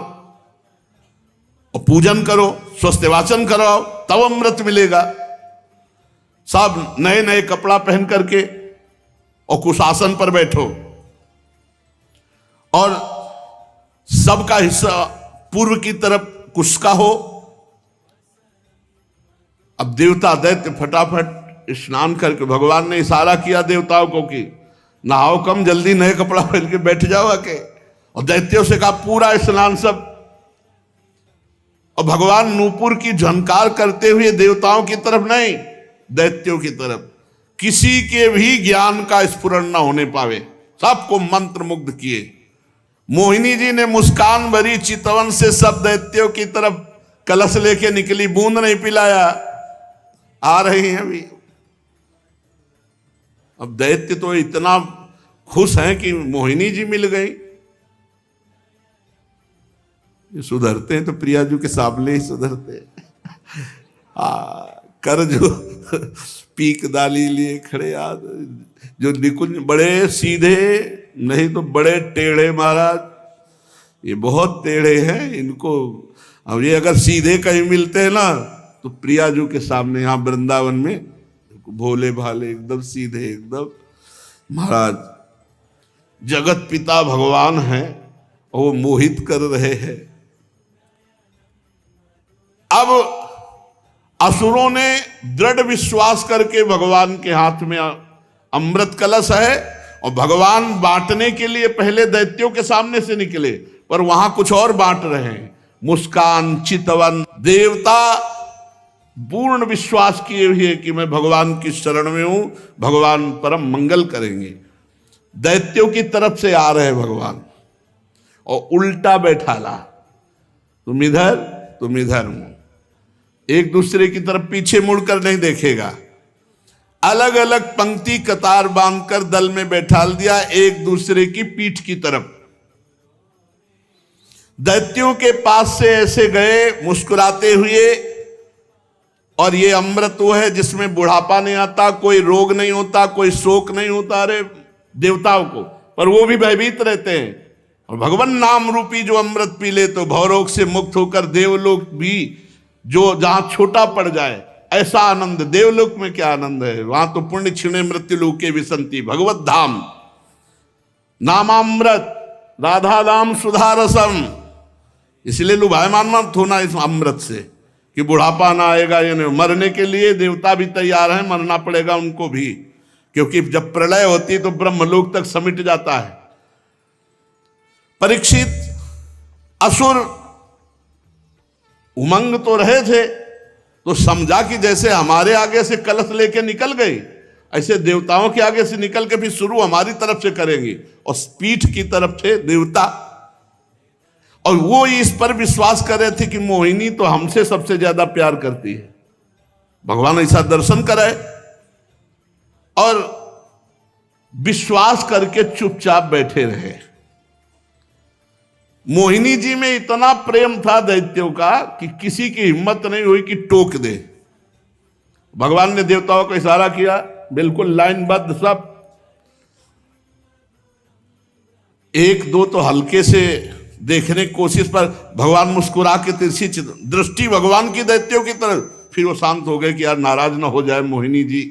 और पूजन करो, स्वस्थवाचन कराओ, तब अमृत मिलेगा। सब नए नए कपड़ा पहन करके और कुशासन पर बैठो, और सबका हिस्सा पूर्व की तरफ कुश का हो। अब देवता दैत्य फटाफट स्नान करके, भगवान ने इशारा किया देवताओं को कि नहाओ कम, जल्दी नए कपड़ा पहन के बैठ जाओ आके। और दैत्यों से कहा पूरा स्नान सब। और भगवान नूपुर की झनकार करते हुए देवताओं की तरफ नहीं, दैत्यों की तरफ, किसी के भी ज्ञान का स्फुरण न होने पावे, सबको मंत्र मुग्ध किए। मोहिनी जी ने मुस्कान भरी चितवन से सब दैत्यों की तरफ कलश लेके निकली, बूंद नहीं पिलाया। आ रही हैं अभी। अब दैत्य तो इतना खुश हैं कि मोहिनी जी मिल गई। ये सुधरते हैं तो प्रियाजू के सामने ही सुधरते हैं। कर जो पीक दाली लिए खड़े याद, जो निकुंज बड़े सीधे, नहीं तो बड़े टेढ़े महाराज। ये बहुत टेढ़े हैं, इनको अब ये अगर सीधे कहीं मिलते हैं ना, तो प्रियाजू के सामने यहाँ वृंदावन में भोले भाले एकदम सीधे, एकदम महाराज जगत पिता भगवान हैं और वो मोहित कर रहे हैं। अब असुरों ने दृढ़ विश्वास करके भगवान के हाथ में अमृत कलश है, और भगवान बांटने के लिए पहले दैत्यों के सामने से निकले, पर वहां कुछ और बांट रहे हैं। मुस्कान, चितवन, देवता पूर्ण विश्वास किए हुए कि मैं भगवान की शरण में हूं, भगवान परम मंगल करेंगे। दैत्यों की तरफ से आ रहे भगवान, और उल्टा बैठाला, तुम इधर तुम इधर। एक दूसरे की तरफ पीछे मुड़कर नहीं देखेगा। अलग अलग पंक्ति कतार बांधकर दल में बैठाल दिया, एक दूसरे की पीठ की तरफ। दैत्यों के पास से ऐसे गए मुस्कुराते हुए, और ये अमृत वो है जिसमें बुढ़ापा नहीं आता, कोई रोग नहीं होता, कोई शोक नहीं होता। अरे देवताओं को, पर वो भी भयभीत रहते हैं। और भगवान नाम रूपी जो अमृत पी ले तो भवरोग से मुक्त होकर देवलोक भी, जो जहां छोटा पड़ जाए, ऐसा आनंद देवलोक में क्या आनंद है। वहां तो पुण्य क्षीणे मृत्यु लोके विसंति, भगवत धाम नामामृत राधा नाम सुधारसम। इसलिए लुभायमान मत होना इस अमृत से कि बुढ़ापा ना आएगा। यानी मरने के लिए देवता भी तैयार हैं, मरना पड़ेगा उनको भी, क्योंकि जब प्रलय होती है तो ब्रह्मलोक तक समिट जाता है। परीक्षित असुर उमंग तो रहे थे, तो समझा कि जैसे हमारे आगे से कलश लेके निकल गए, ऐसे देवताओं के आगे से निकल के फिर शुरू हमारी तरफ से करेंगे। और पीठ की तरफ थे देवता, और वो इस पर विश्वास कर रहे थे कि मोहिनी तो हमसे सबसे ज्यादा प्यार करती है। भगवान ऐसा दर्शन कराए, और विश्वास करके चुपचाप बैठे रहे। मोहिनी जी में इतना प्रेम था दैत्यों का कि किसी की हिम्मत नहीं हुई कि टोक दे। भगवान ने देवताओं को इशारा किया, बिल्कुल लाइनबद्ध सब। एक दो तो हल्के से देखने की कोशिश पर भगवान मुस्कुरा के तिरछी दृष्टि भगवान की दैत्यों की तरफ, फिर वो शांत हो गए कि यार नाराज ना हो जाए मोहिनी जी।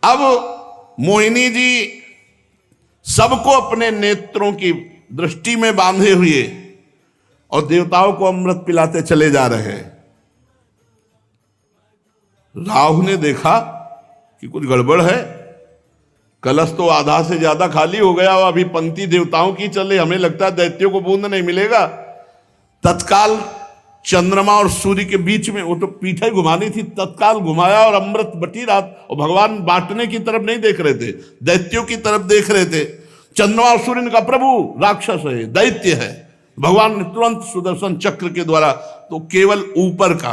अब मोहिनी जी सबको अपने नेत्रों की दृष्टि में बांधे हुए और देवताओं को अमृत पिलाते चले जा रहे हैं। राहु ने देखा कि कुछ गड़बड़ है, कलश तो आधा से ज्यादा खाली हो गया और अभी पंक्ति देवताओं की चल रही, हमें लगता है दैत्यों को बूंद नहीं मिलेगा। तत्काल चंद्रमा और सूर्य के बीच में, वो तो पीठे घुमानी थी, तत्काल घुमाया और अमृत बटी रहा। और भगवान बांटने की तरफ नहीं देख रहे थे, दैत्यों की तरफ देख रहे थे। चंद्रमा और सूर्य ने कहा प्रभु राक्षस है, दैत्य है। भगवान ने तुरंत सुदर्शन चक्र के द्वारा, तो केवल ऊपर का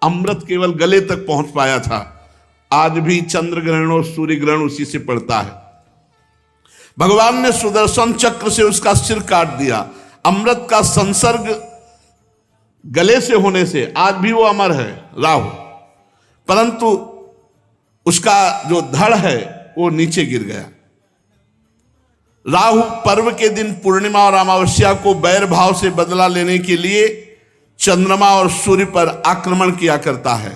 अमृत केवल गले तक पहुंच पाया था। आज भी चंद्र ग्रहण और सूर्य ग्रहण उसी से पड़ता है। भगवान ने सुदर्शन चक्र से उसका सिर काट दिया। अमृत का संसर्ग गले से होने से आज भी वो अमर है राहु, परंतु उसका जो धड़ है वो नीचे गिर गया। राहु पर्व के दिन पूर्णिमा और अमावस्या को बैर भाव से बदला लेने के लिए चंद्रमा और सूर्य पर आक्रमण किया करता है।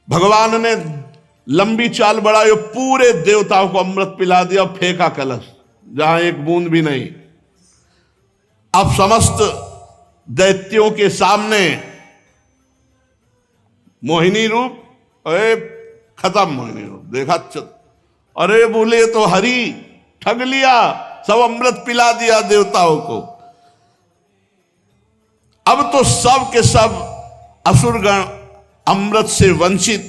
भगवान ने लंबी चाल बढ़ाई, पूरे देवताओं को अमृत पिला दिया, फेंका कलश जहां एक बूंद भी नहीं। अब समस्त दैत्यों के सामने मोहिनी रूप, अरे खत्म मोहिनी रूप देखा, अरे बोले तो हरि ठग लिया, सब अमृत पिला दिया देवताओं को। अब तो सब के सब असुरगण अमृत से वंचित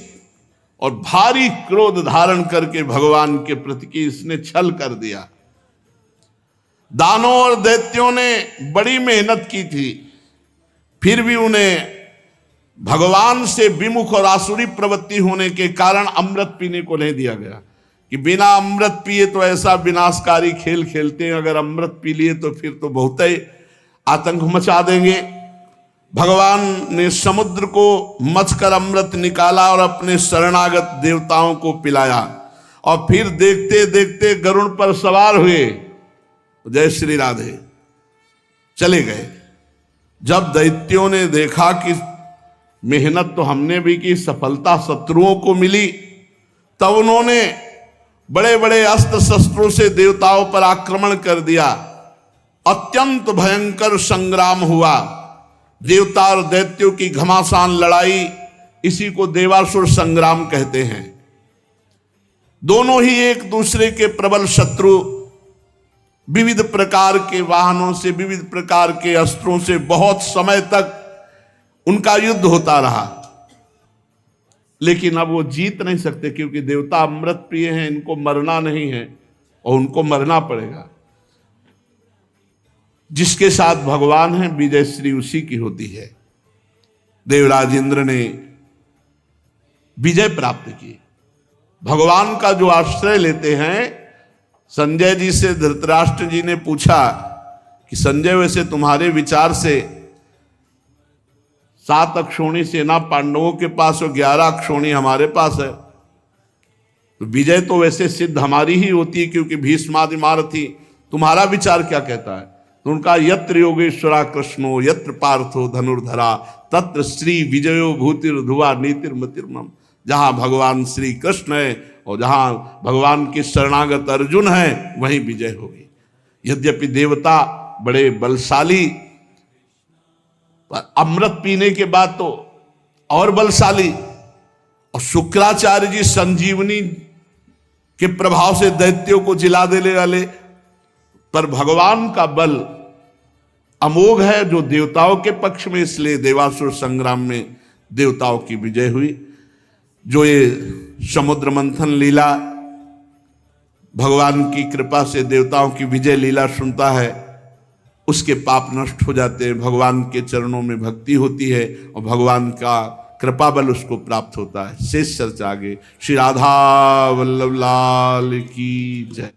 और भारी क्रोध धारण करके भगवान के प्रति की इसने छल कर दिया। दानों और दैत्यों ने बड़ी मेहनत की थी, फिर भी उन्हें भगवान से विमुख और आसुरी प्रवृत्ति होने के कारण अमृत पीने को नहीं दिया गया कि बिना अमृत पिए तो ऐसा विनाशकारी खेल खेलते हैं, अगर अमृत पी लिए तो फिर तो बहुत ही आतंक मचा देंगे। भगवान ने समुद्र को मथकर अमृत निकाला और अपने शरणागत देवताओं को पिलाया, और फिर देखते देखते गरुड़ पर सवार हुए, जय श्री राधे, चले गए। जब दैत्यों ने देखा कि मेहनत तो हमने भी की, सफलता शत्रुओं को मिली, तब उन्होंने बड़े बड़े अस्त्र शस्त्रों से देवताओं पर आक्रमण कर दिया। अत्यंत भयंकर संग्राम हुआ। देवता और दैत्यों की घमासान लड़ाई, इसी को देवासुर संग्राम कहते हैं। दोनों ही एक दूसरे के प्रबल शत्रु, विविध प्रकार के वाहनों से, विविध प्रकार के अस्त्रों से बहुत समय तक उनका युद्ध होता रहा, लेकिन अब वो जीत नहीं सकते क्योंकि देवता अमृत प्रिय हैं, इनको मरना नहीं है और उनको मरना पड़ेगा। जिसके साथ भगवान है विजय श्री उसी की होती है। देवराज इंद्र ने विजय प्राप्त की भगवान का जो आश्रय लेते हैं। संजय जी से धृतराष्ट्र जी ने पूछा कि संजय, वैसे तुम्हारे विचार से 7 अक्षौणी सेना पांडवों के पास और 11 अक्षौणी हमारे पास है, तो विजय तो वैसे सिद्ध हमारी ही होती है, क्योंकि भीष्मादि महारथी। तुम्हारा विचार क्या कहता है? तो उनका यत्र योगेश्वरा कृष्णो यत्र पार्थो धनुर्धरा तत्र श्री विजयो भूतिर्धुवा नीतिर्मतिर्मम। जहां भगवान श्री कृष्ण है और जहां भगवान के शरणागत अर्जुन है, वहीं विजय होगी। यद्यपि देवता बड़े बलशाली, पर अमृत पीने के बाद तो और बलशाली, और शुक्राचार्य जी संजीवनी के प्रभाव से दैत्यों को जिला देने वाले, पर भगवान का बल अमोघ है जो देवताओं के पक्ष में, इसलिए देवासुर संग्राम में देवताओं की विजय हुई। जो ये समुद्र मंथन लीला, भगवान की कृपा से देवताओं की विजय लीला सुनता है, उसके पाप नष्ट हो जाते हैं, भगवान के चरणों में भक्ति होती है और भगवान का कृपा बल उसको प्राप्त होता है। शेष चर्चा आगे। श्री राधा वल्लभ लाल की जय।